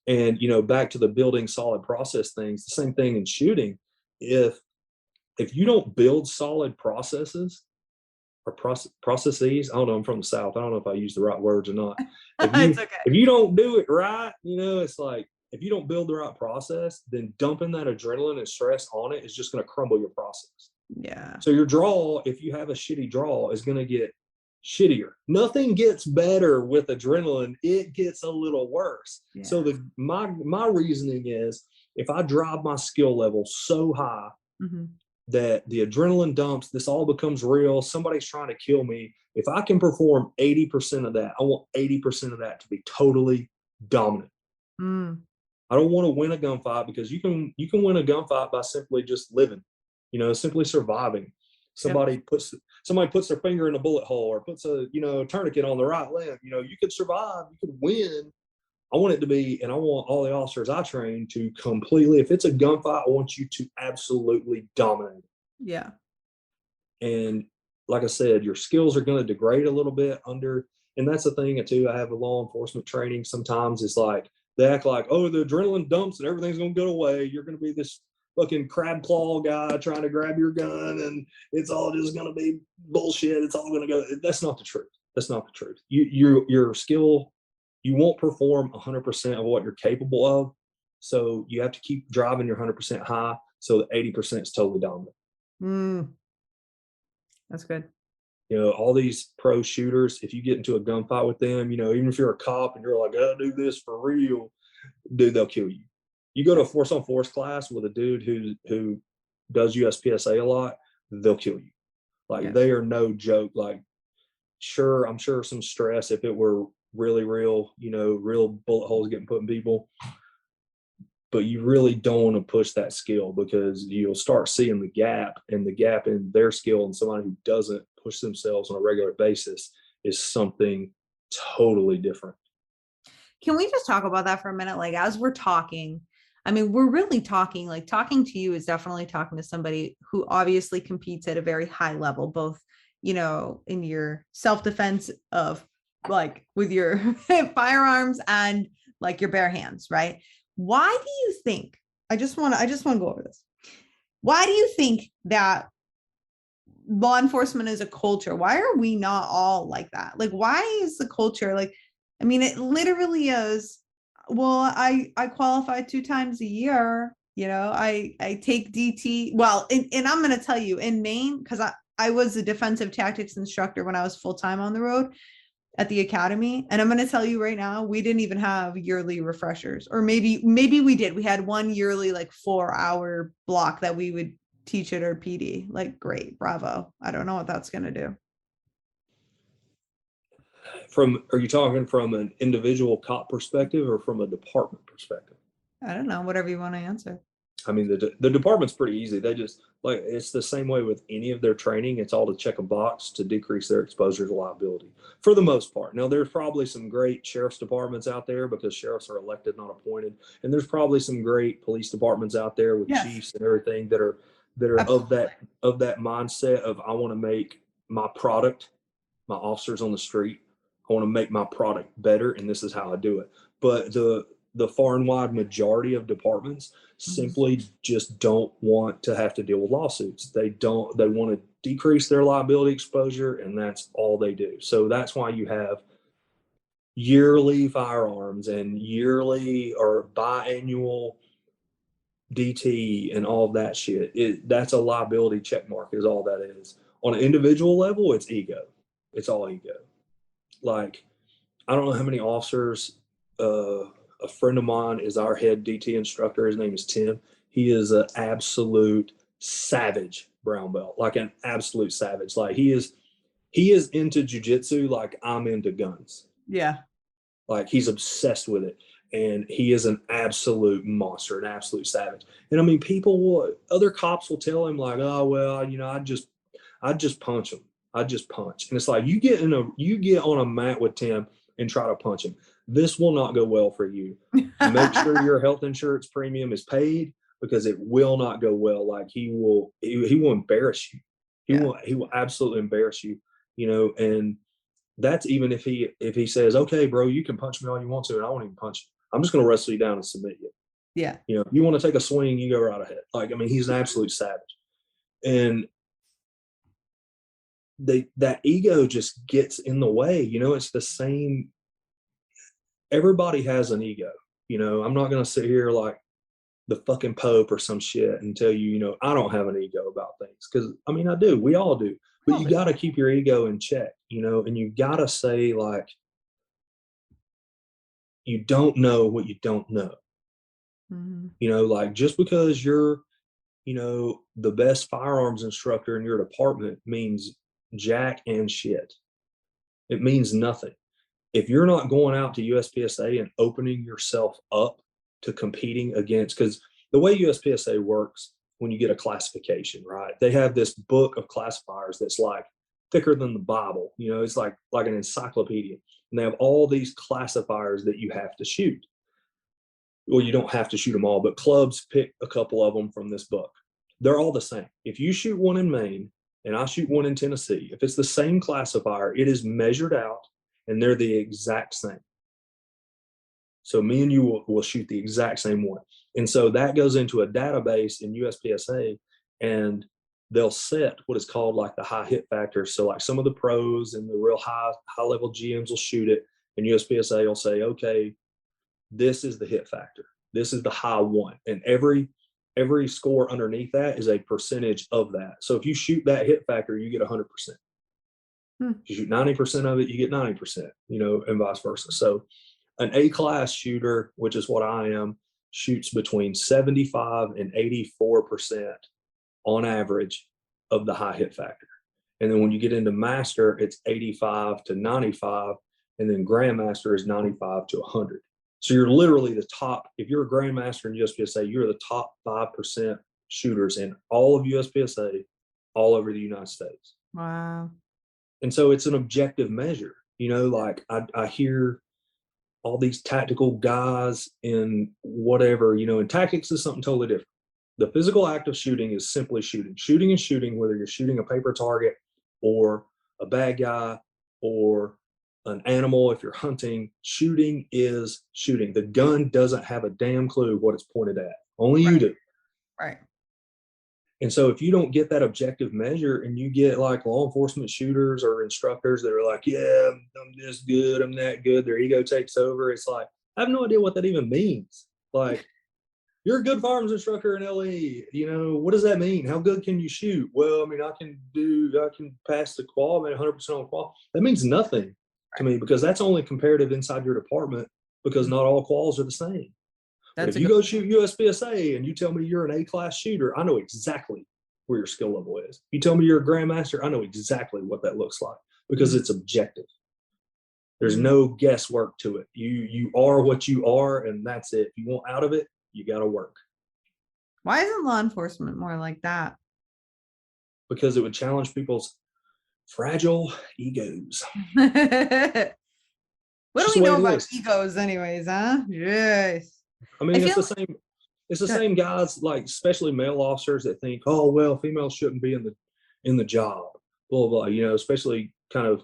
And, back to the building solid process things, the same thing in shooting. If you don't build solid processes, or processes. I don't know. I'm from the South. I don't know if I use the right words or not. It's okay. If you don't do it right, it's like if you don't build the right process, then dumping that adrenaline and stress on it is just going to crumble your process. Yeah. So your draw, if you have a shitty draw, is going to get shittier. Nothing gets better with adrenaline. It gets a little worse. Yeah. So my reasoning is if I drive my skill level so high that the adrenaline dumps, this all becomes real. Somebody's trying to kill me. If I can perform 80% of that, I want 80% of that to be totally dominant. I don't want to win a gunfight because you can win a gunfight by simply just living, simply surviving. Somebody puts their finger in a bullet hole or puts a tourniquet on the right limb. You could survive, you could win. I want it to be, and I want all the officers I train to completely, if it's a gunfight, I want you to absolutely dominate. Yeah. And like I said, your skills are going to degrade a little bit and that's the thing too. I have a law enforcement training. Sometimes it's like, they act like, oh, the adrenaline dumps and everything's going to go away. You're going to be this fucking crab claw guy trying to grab your gun and it's all just going to be bullshit. It's all going to go. That's not the truth. That's not the truth. Your skill, you won't perform 100% of what you're capable of. So you have to keep driving your 100% high so that 80% is totally dominant. That's good. All these pro shooters, if you get into a gunfight with them, even if you're a cop and you're like, I do this for real, dude, they'll kill you. You go to a force on force class with a dude who does USPSA a lot, they'll kill you. Like they are no joke. Like, sure, I'm sure some stress if it were really real, real bullet holes getting put in people. But you really don't want to push that skill because you'll start seeing the gap in their skill and somebody who doesn't push themselves on a regular basis is something totally different. Can we just talk about that for a minute? Like, as we're talking, I mean, we're really talking, like talking to you is definitely talking to somebody who obviously competes at a very high level, both, in your self-defense of like with your firearms and like your bare hands, right? Why do you think, I just want to go over this. Why do you think that law enforcement is a culture? Why are we not all like that? Like, why is the culture like, I mean, it literally is, well, I qualify 2 times a year. I take DT. Well, and I'm going to tell you in Maine, because I was a defensive tactics instructor when I was full-time on the road at the academy. And I'm going to tell you right now, we didn't even have yearly refreshers, or maybe we did. We had one yearly, like 4-hour block that we would teach at our PD. Like, great, bravo. I don't know what that's going to do. Are you talking from an individual cop perspective or from a department perspective? I don't know, whatever you want to answer. I mean, the department's pretty easy. They just like, it's the same way with any of their training. It's all to check a box to decrease their exposure to liability for the most part. Now, there's probably some great sheriff's departments out there because sheriffs are elected, not appointed. And there's probably some great police departments out there with chiefs and everything that are of that mindset of, I want to make my product, my officers on the street, I want to make my product better, and this is how I do it. But the far and wide majority of departments simply just don't want to have to deal with lawsuits. They want to decrease their liability exposure, and that's all they do. So that's why you have yearly firearms and yearly or biannual DT and all of that shit. That's a liability check mark is all that is. On an individual level, it's ego. It's all ego. Like, I don't know how many officers, a friend of mine is our head DT instructor. His name is Tim. He is an absolute savage brown belt, like an absolute savage. Like he is into jujitsu like I'm into guns. Yeah. Like he's obsessed with it. And he is an absolute monster, an absolute savage. And I mean, other cops will tell him like, oh, well, I just punch him. I just punch. And it's like, you get on a mat with Tim and try to punch him. This will not go well for you. Make sure your health insurance premium is paid because it will not go well. Like he will embarrass you. He will absolutely embarrass you, and that's even if he says, okay, bro, you can punch me all you want to, and I won't even punch you. I'm just going to wrestle you down and submit you. Yeah. If you want to take a swing, you go right ahead. Like, I mean, he's an absolute savage. And that ego just gets in the way. It's the same. Everybody has an ego. I'm not going to sit here like the fucking Pope or some shit and tell you, I don't have an ego about things. Because, I do. We all do. But you got to keep your ego in check, and you got to say, like, you don't know what you don't know. Like, just because you're, the best firearms instructor in your department means jack and shit. It means nothing. If you're not going out to USPSA and opening yourself up to competing against, because the way USPSA works, when you get a classification, right? They have this book of classifiers that's like thicker than the Bible. It's like an encyclopedia. And they have all these classifiers that you have to shoot. Well, you don't have to shoot them all, but clubs pick a couple of them from this book. They're all the same. If you shoot one in Maine and I shoot one in Tennessee, if it's the same classifier, it is measured out and they're the exact same. So me and you will shoot the exact same one. And so that goes into a database in USPSA, and they'll set what is called like the high hit factor. So like some of the pros and the real high level GMs will shoot it, and USPSA will say, okay, this is the hit factor. This is the high one. And every score underneath that is a percentage of that. So if you shoot that hit factor, you get 100%. If you shoot 90% of it, you get 90%, and vice versa. So an A-class shooter, which is what I am, shoots between 75 and 84% on average of the high hit factor. And then when you get into master, it's 85 to 95, and then grandmaster is 95 to 100. So you're literally the top. If you're a grandmaster in USPSA, you're the top 5% shooters in all of USPSA, all over the United States. Wow. And so it's an objective measure. Like I hear all these tactical guys in whatever, and tactics is something totally different. The physical act of shooting is simply shooting. Shooting is shooting, whether you're shooting a paper target or a bad guy or an animal. If you're hunting, shooting is shooting. The gun doesn't have a damn clue what it's pointed at. Only you do. Right. And so if you don't get that objective measure, and you get like law enforcement shooters or instructors that are like, yeah, I'm this good, I'm that good, their ego takes over. It's like, I have no idea what that even means. Like, you're a good firearms instructor in LE. What does that mean? How good can you shoot? Well, I can pass the qual, 100% on qual. That means nothing to me, because that's only comparative inside your department, because not all quals are the same. But if you go shoot USPSA and you tell me you're an A-class shooter, I know exactly where your skill level is. You tell me you're a grandmaster, I know exactly what that looks like, because it's objective. There's no guesswork to it. You are what you are, and that's it. If you want out of it, you got to work. Why isn't law enforcement more like that? Because it would challenge people's fragile egos. What do we know about egos anyways, huh? Yes. It's the same. It's the same guys, like especially male officers, that think, oh well, females shouldn't be in the job, blah blah. Especially kind of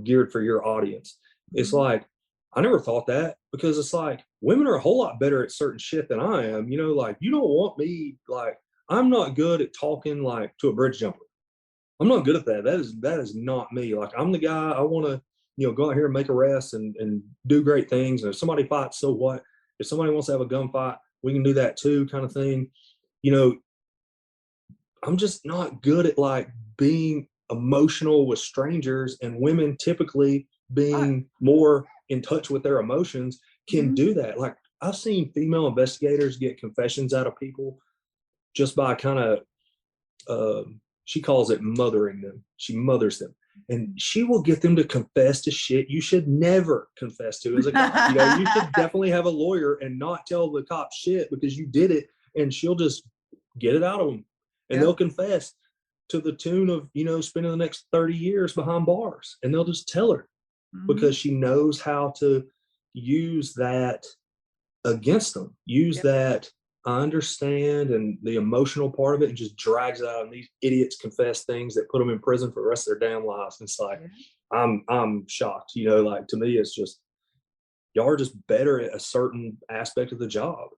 geared for your audience. It's like, I never thought that, because it's like, women are a whole lot better at certain shit than I am. Like, you don't want me, like, I'm not good at talking like to a bridge jumper. I'm not good at that. That is not me. Like, I'm the guy, I want to go out here and make arrests and do great things. And if somebody fights, so what? If somebody wants to have a gunfight, we can do that too, kind of thing. I'm just not good at like being emotional with strangers, and women typically being more in touch with their emotions can do that. Like, I've seen female investigators get confessions out of people just by kind of, she calls it mothering them. She mothers them. And she will get them to confess to shit you should never confess to as a cop. You should definitely have a lawyer and not tell the cop shit because you did it, and she'll just get it out of them. And they'll confess to the tune of, spending the next 30 years behind bars. And they'll just tell her because she knows how to use that against them. Use that, I understand, and the emotional part of it, and just drags it out. And these idiots confess things that put them in prison for the rest of their damn lives. And it's like, I'm shocked. Like, to me, it's just, y'all are just better at a certain aspect of the job.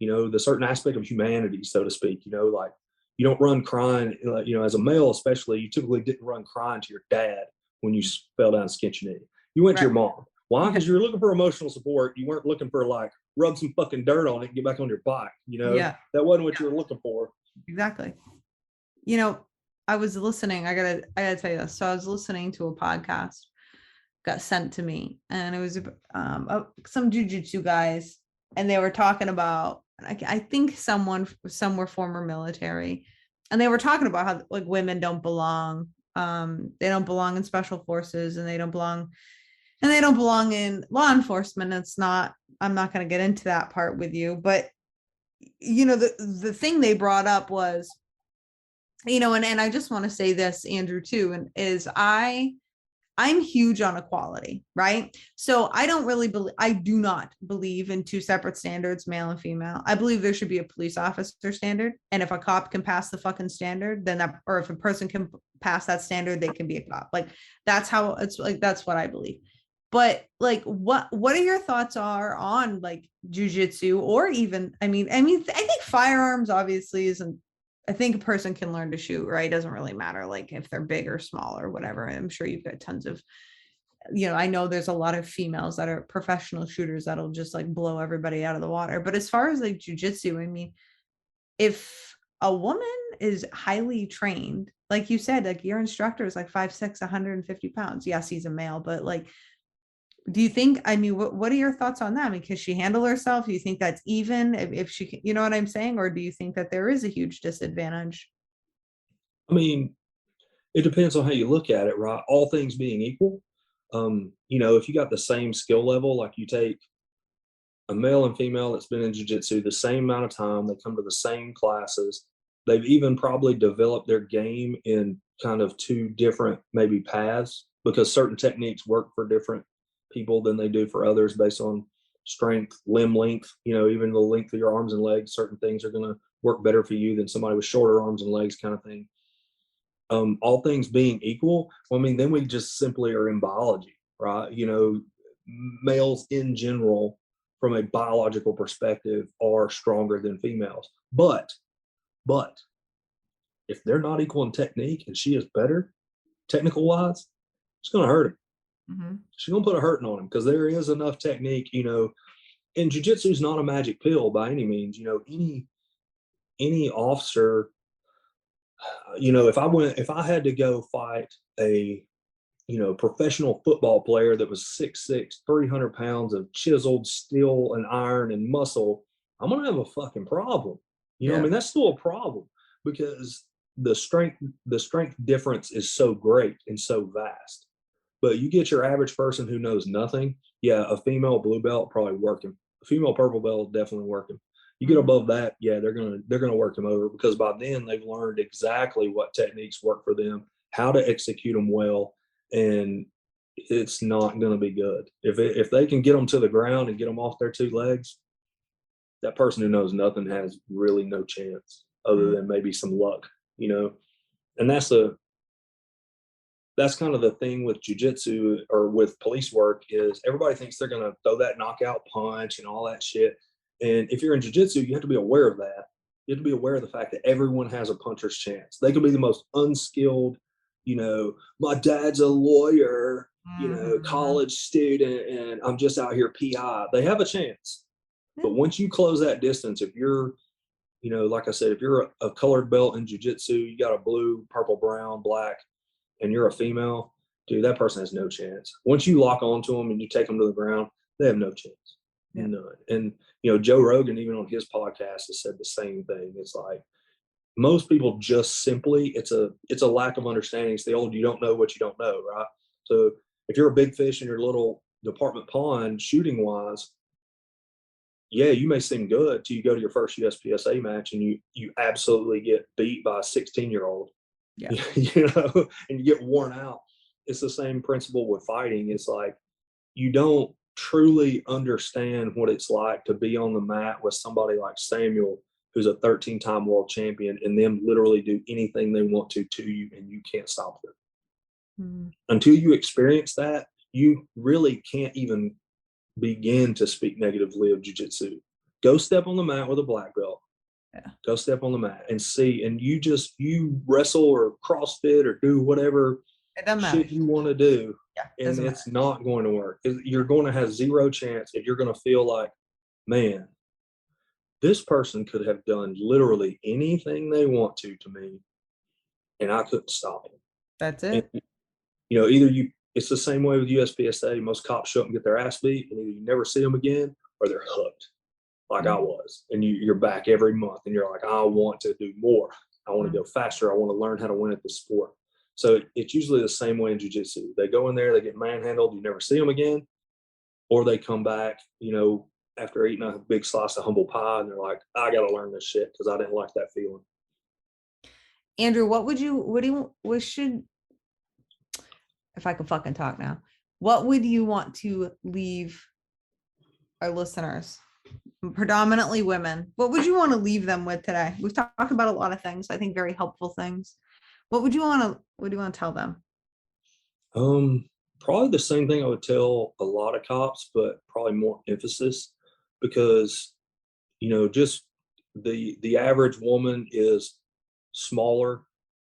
The certain aspect of humanity, so to speak. Like, You don't run crying, as a male especially, you typically didn't run crying to your dad when you fell down and skinned your knee. You went to your mom. Why? Because you're looking for emotional support. You weren't looking for like rub some fucking dirt on it and get back on your bike. That wasn't what you were looking for. Exactly. I was listening. I gotta tell you this. So I was listening to a podcast, got sent to me, and it was some jujitsu guys, and they were talking about. I think some were former military, and they were talking about how like women don't belong. They don't belong in special forces, and they don't belong in law enforcement. I'm not going to get into that part with you, but the thing they brought up was, and I just want to say this, Andrew, too, and is I'm huge on equality, right? So I do not believe in two separate standards, male and female. I believe there should be a police officer standard. And if a cop can pass the fucking standard, or if a person can pass that standard, they can be a cop. Like, that's how it's like, that's what I believe. But like, what are your thoughts on like jujitsu, or even, I think firearms obviously isn't, I think a person can learn to shoot, right? It doesn't really matter like if they're big or small or whatever. I'm sure you've got tons of, I know there's a lot of females that are professional shooters that'll just like blow everybody out of the water. But as far as like jujitsu, if a woman is highly trained, like you said, like your instructor is like 5'6", 150 pounds. Yes, he's a male, but like, do you think, what are your thoughts on that? Can she handle herself? Do you think that's even if she can, you know what I'm saying? Or do you think that there is a huge disadvantage? It depends on how you look at it, right? All things being equal, if you got the same skill level, like you take a male and female that's been in jiu-jitsu the same amount of time, they come to the same classes, they've even probably developed their game in kind of two different maybe paths, because certain techniques work for different people than they do for others based on strength, limb length, even the length of your arms and legs. Certain things are going to work better for you than somebody with shorter arms and legs, kind of thing. All things being equal, then we just simply are in biology, right? Males in general, from a biological perspective, are stronger than females. But if they're not equal in technique and she is better technical wise, it's going to hurt him. Mm-hmm. She's going to put a hurting on him, because there is enough technique, and jiu-jitsu is not a magic pill by any means. Any officer, if I had to go fight a, professional football player that was 6'6", 300 pounds of chiseled steel and iron and muscle, I'm going to have a fucking problem. That's still a problem, because the strength difference is so great and so vast. But you get your average person who knows nothing, a female blue belt probably working. A female purple belt definitely working. You get above that, they're gonna work them over, because by then they've learned exactly what techniques work for them, how to execute them well, and it's not gonna be good. If they can get them to the ground and get them off their two legs, that person who knows nothing has really no chance, other than maybe some luck, and that's kind of the thing with jiu-jitsu or with police work, is everybody thinks they're going to throw that knockout punch and all that shit. And if you're in jiu-jitsu, you have to be aware of that. You have to be aware of the fact that everyone has a puncher's chance. They could be the most unskilled, my dad's a lawyer, college student, and I'm just out here PI. They have a chance. But once you close that distance, if you're, like I said, if you're a colored belt in jiu-jitsu, you got a blue, purple, brown, black, and you're a female, dude, that person has no chance. Once you lock onto them and you take them to the ground, they have no chance. Yeah. None. And, Joe Rogan, even on his podcast, has said the same thing. It's like, most people just simply, it's a lack of understanding. It's the old, you don't know what you don't know, right? So if you're a big fish in your little department pond, shooting wise, you may seem good till you go to your first USPSA match and you absolutely get beat by a 16-year-old. Yeah. And you get worn out. It's the same principle with fighting. It's like, you don't truly understand what it's like to be on the mat with somebody like Samuel, who's a 13-time world champion, and them literally do anything they want to you, and you can't stop them. Mm-hmm. Until you experience that, you really can't even begin to speak negatively of jiu-jitsu. Go step on the mat with a black belt. Yeah. Go step on the mat and see. And you wrestle or CrossFit or do whatever It doesn't matter. shit you want to do. Yeah, And it's not going to work. You're going to have zero chance, and you're going to feel like, man, this person could have done literally anything they want to me, and I couldn't stop them. That's it. And, it's the same way with USPSA. Most cops show up and get their ass beat, and either you never see them again or they're hooked, like I was. And you're back every month, and you're like, I want to do more. I want to go faster. I want to learn how to win at this sport. So it's usually the same way in jiu-jitsu. They go in there, they get manhandled, you never see them again, or they come back, after eating a big slice of humble pie, and they're like, I got to learn this shit because I didn't like that feeling. Andrew, if I could fucking talk now, what would you want to leave our listeners, predominantly women? What would you want to leave them with today? We've talked about a lot of things, I think very helpful things. What do you want to tell them? Probably the same thing I would tell a lot of cops, but probably more emphasis, because, just the average woman is smaller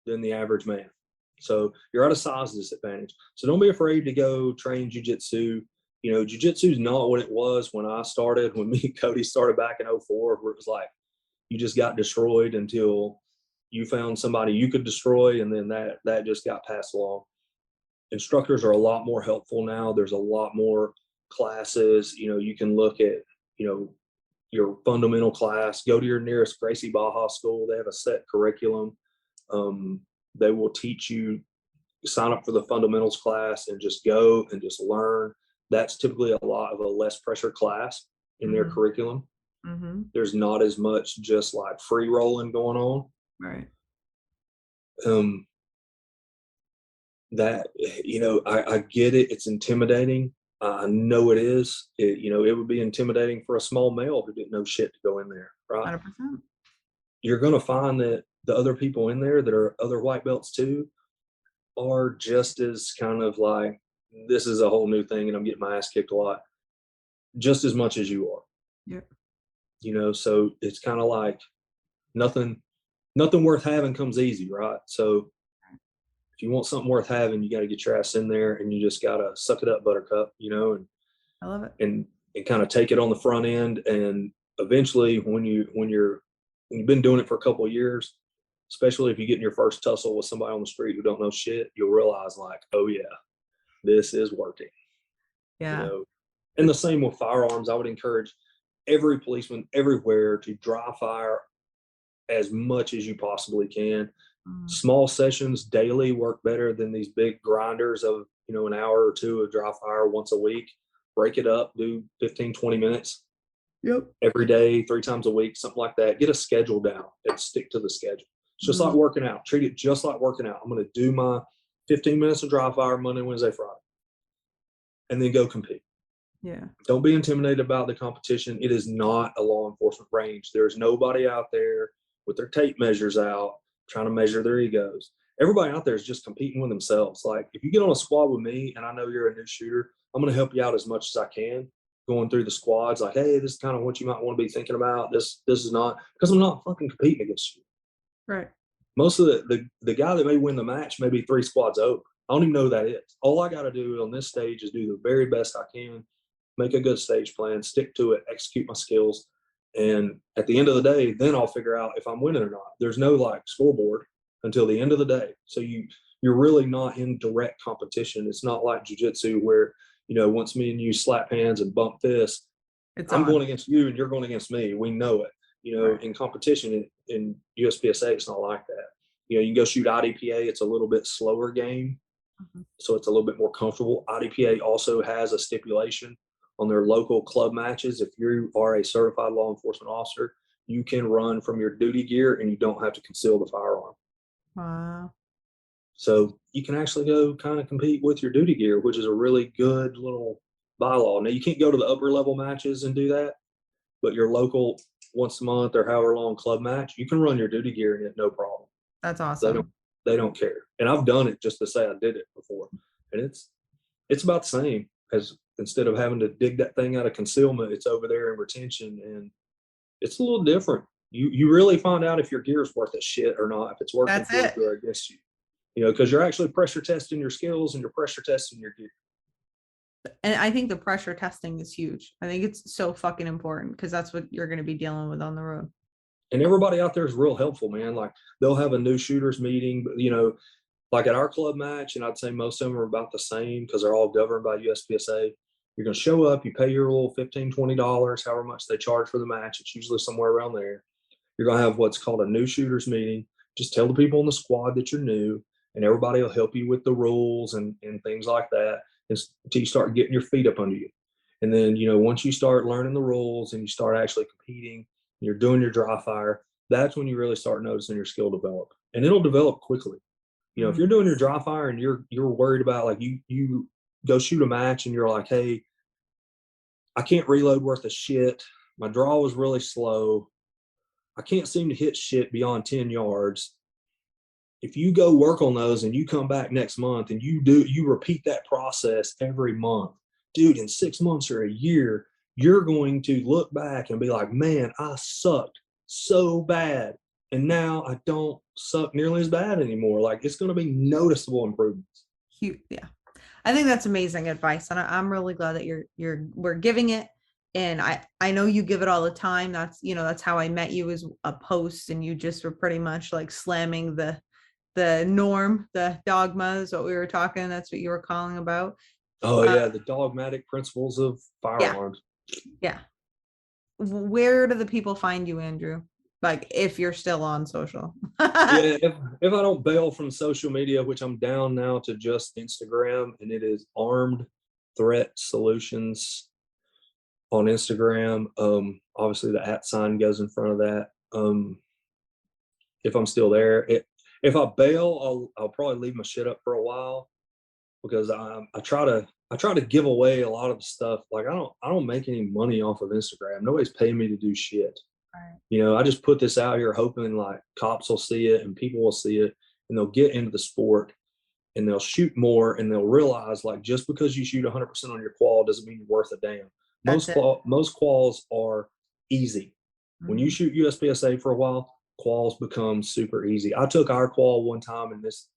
than the average man. So you're at a size disadvantage. So don't be afraid to go train jujitsu. Jujitsu is not what it was when I started, when me and Cody started back in 04, where it was like, you just got destroyed until you found somebody you could destroy. And then that just got passed along. Instructors are a lot more helpful now. There's a lot more classes. You can look at, your fundamental class, go to your nearest Gracie Baja school. They have a set curriculum. They will teach you, sign up for the fundamentals class and just go and just learn. That's typically a lot of a less pressure class in their curriculum. There's not as much just like free rolling going on. Right. That, I get it. It's intimidating. I know it is. It would be intimidating for a small male who didn't know shit to go in there, right? 100%. You're going to find that the other people in there that are other white belts too are just as kind of like, this is a whole new thing and I'm getting my ass kicked a lot, just as much as you are. Yeah. So it's kind of like nothing worth having comes easy, right? So if you want something worth having, you got to get your ass in there, and you just got to suck it up, buttercup, and I love it. And kind of take it on the front end. And eventually when you've been doing it for a couple of years, especially if you get in your first tussle with somebody on the street who don't know shit, you'll realize like, oh yeah, this is working. Yeah. And the same with firearms. I would encourage every policeman everywhere to dry fire as much as you possibly can. Small sessions daily work better than these big grinders of, an hour or two of dry fire once a week. Break it up, do 15, 20 minutes. Yep. Every day, 3 times a week, something like that. Get a schedule down and stick to the schedule. It's just like working out. Treat it just like working out. I'm going to do my 15 minutes of dry fire Monday, Wednesday, Friday, and then go compete. Yeah. Don't be intimidated about the competition. It is not a law enforcement range. There's nobody out there with their tape measures out trying to measure their egos. Everybody out there is just competing with themselves. Like, if you get on a squad with me and I know you're a new shooter, I'm going to help you out as much as I can, going through the squads. Like, hey, this is kind of what you might want to be thinking about. This is not, because I'm not fucking competing against you. Right. Most of the guy that may win the match may be 3 squads over. I don't even know who that is. All I got to do on this stage is do the very best I can, make a good stage plan, stick to it, execute my skills. And at the end of the day, then I'll figure out if I'm winning or not. There's no like scoreboard until the end of the day. So you're really not in direct competition. It's not like jiu-jitsu where, once me and you slap hands and bump fists, I'm going against you and you're going against me. We know it. Right. In competition in USPSA, it's not like that. You can go shoot IDPA. It's a little bit slower game. So it's a little bit more comfortable. IDPA also has a stipulation on their local club matches. If you are a certified law enforcement officer, you can run from your duty gear and you don't have to conceal the firearm. Wow. So you can actually go kind of compete with your duty gear, which is a really good little bylaw. Now, you can't go to the upper level matches and do that, but your local once a month or however long club match, you can run your duty gear in it, no problem. That's awesome. They don't care. And I've done it just to say I did it before. And it's about the same as, instead of having to dig that thing out of concealment, it's over there in retention, and it's a little different. you really find out if your gear's worth a shit or not, if it's working That's for it. you or against you. You know, because you're actually pressure testing your skills and you're pressure testing your gear. And I think the pressure testing is huge. I think it's so fucking important because that's what you're going to be dealing with on the road. And everybody out there is real helpful, man. Like they'll have a new shooters meeting, but you know, like at our club match, and I'd say most of them are about the same because they're all governed by USPSA. You're going to show up, you pay your little $15, $20, however much they charge for the match. It's usually somewhere around there. You're going to have what's called a new shooters meeting. Just tell the people in the squad that you're new, and everybody will help you with the rules and things like that until you start getting your feet up under you. And then, you know, once you start learning the rules and you start actually competing, you're doing your dry fire, that's when you really start noticing your skill develop. And it'll develop quickly. You know, if you're doing your dry fire and you're worried about like you go shoot a match and you're like, hey, I can't reload worth a shit. My draw was really slow. I can't seem to hit shit beyond 10 yards. If you go work on those and you come back next month and you repeat that process every month, dude, in 6 months or a year, you're going to look back and be like, man, I sucked so bad. And now I don't suck nearly as bad anymore. Like it's going to be noticeable improvements. Huge. Yeah. I think that's amazing advice. And I'm really glad that we're giving it. And I know you give it all the time. That's, you know, that's how I met you, is a post, and you just were pretty much like slamming the norm, the dogma is what we were talking. That's what you were calling about. Oh yeah. The dogmatic principles of firearms. Yeah. Where do the people find you, Andrew? Like if you're still on social. Yeah, if I don't bail from social media, which I'm down now to just Instagram, and it is Armed Threat Solutions on Instagram. Obviously the @ sign goes in front of that. If I'm still there, if I bail, I'll probably leave my shit up for a while because I try to give away a lot of the stuff. Like I don't make any money off of Instagram. Nobody's paying me to do shit. Right. You know, I just put this out here hoping like cops will see it and people will see it and they'll get into the sport and they'll shoot more and they'll realize like just because you shoot 100% on your qual doesn't mean you're worth a damn. Most quals are easy. Mm-hmm. When you shoot USPSA for a while, quals become super easy. I took our qual one time, and this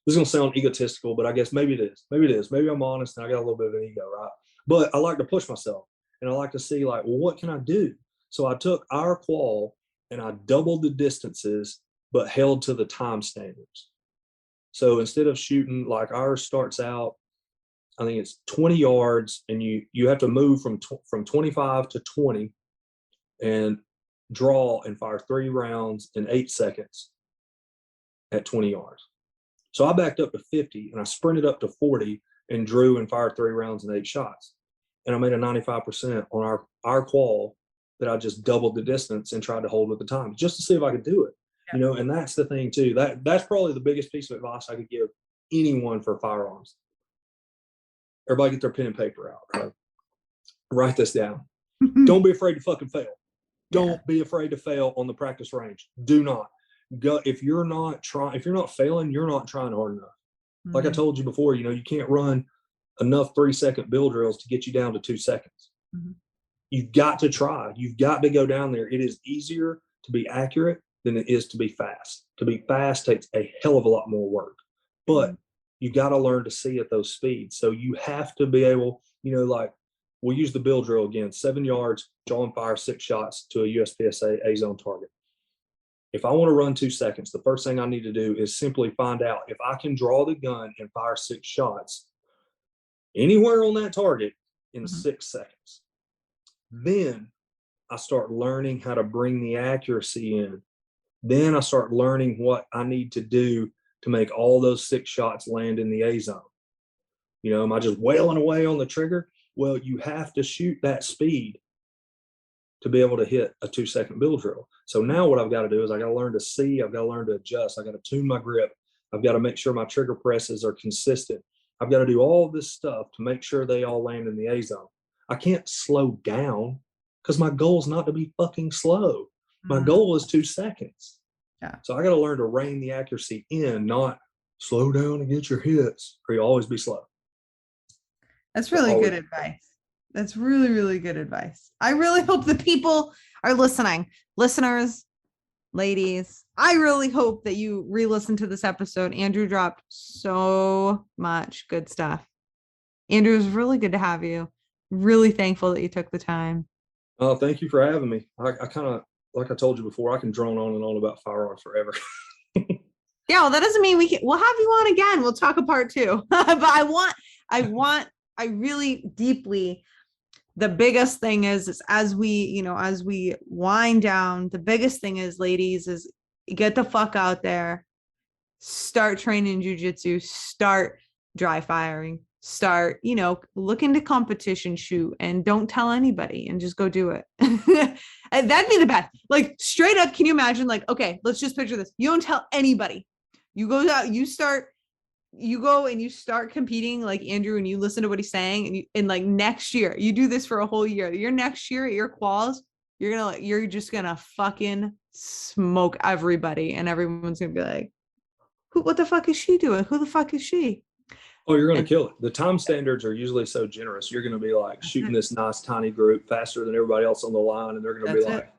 is going to sound egotistical, but I guess maybe it is. Maybe I'm honest and I got a little bit of an ego, right? But I like to push myself and I like to see like, well, what can I do? So I took our qual and I doubled the distances, but held to the time standards. So instead of shooting, like ours starts out, I think it's 20 yards, and you have to move from 25 to 20 and draw and fire 3 rounds in 8 seconds at 20 yards. So I backed up to 50 and I sprinted up to 40 and drew and fired 3 rounds and 8 shots. And I made a 95% on our qual that I just doubled the distance and tried to hold with the time just to see if I could do it. Yeah. You know, and that's the thing too. That's probably the biggest piece of advice I could give anyone for firearms. Everybody get their pen and paper out. Right? Write this down. Don't be afraid to fucking fail. Don't be afraid to fail on the practice range. Do not go. If you're not failing, you're not trying hard enough. Mm-hmm. Like I told you before, you know, you can't run enough 3-second bill drills to get you down to 2 seconds. Mm-hmm. You've got to try. You've got to go down there. It is easier to be accurate than it is to be fast. To be fast takes a hell of a lot more work, but you got to learn to see at those speeds. So you have to be able, you know, like we'll use the bill drill again, 7 yards, draw and fire 6 shots to a USPSA A-zone target. If I want to run 2 seconds, the first thing I need to do is simply find out if I can draw the gun and fire 6 shots anywhere on that target in 6 seconds. Then I start learning how to bring the accuracy in. Then I start learning what I need to do to make all those 6 shots land in the A zone. You know, am I just wailing away on the trigger? Well, you have to shoot that speed to be able to hit a 2-second bill drill. So now what I've got to do is I got to learn to see, I've got to learn to adjust, I got to tune my grip, I've got to make sure my trigger presses are consistent. I've got to do all this stuff to make sure they all land in the A zone. I can't slow down because my goal is not to be fucking slow. My goal is 2 seconds. Yeah. So I got to learn to rein the accuracy in, not slow down and get your hits, or you'll always be slow. That's really good advice. That's really, really good advice. I really hope the people are listening. Listeners, ladies, I really hope that you re-listen to this episode. Andrew dropped so much good stuff. Andrew, it was really good to have you. Really thankful that you took the time. Oh, thank you for having me. I kind of, like I told you before, I can drone on and on about firearms forever. Yeah, well, that doesn't mean we'll have you on again. We'll talk a part two. But I really deeply, the biggest thing is as we wind down, the biggest thing is, ladies, is get the fuck out there, start training jujitsu, start dry firing, start, look into competition, shoot, and don't tell anybody and just go do it. And that'd be the best. Like, straight up, can you imagine? Like, okay, let's just picture this. You don't tell anybody. You go out, you go and you start competing like Andrew, and you listen to what he's saying, and like next year, you do this for a whole year. Your next year at your quals, you're just gonna fucking smoke everybody, and everyone's gonna be like, what the fuck is she doing? Who the fuck is she? Oh, you're going to kill it. The time standards are usually so generous. You're going to be like shooting this nice tiny group faster than everybody else on the line, and they're going to be like,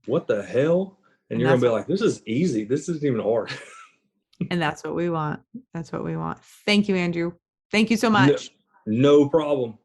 what the hell? And you're going to be like, this is easy. This isn't even hard. And that's what we want. That's what we want. Thank you, Andrew. Thank you so much. No problem.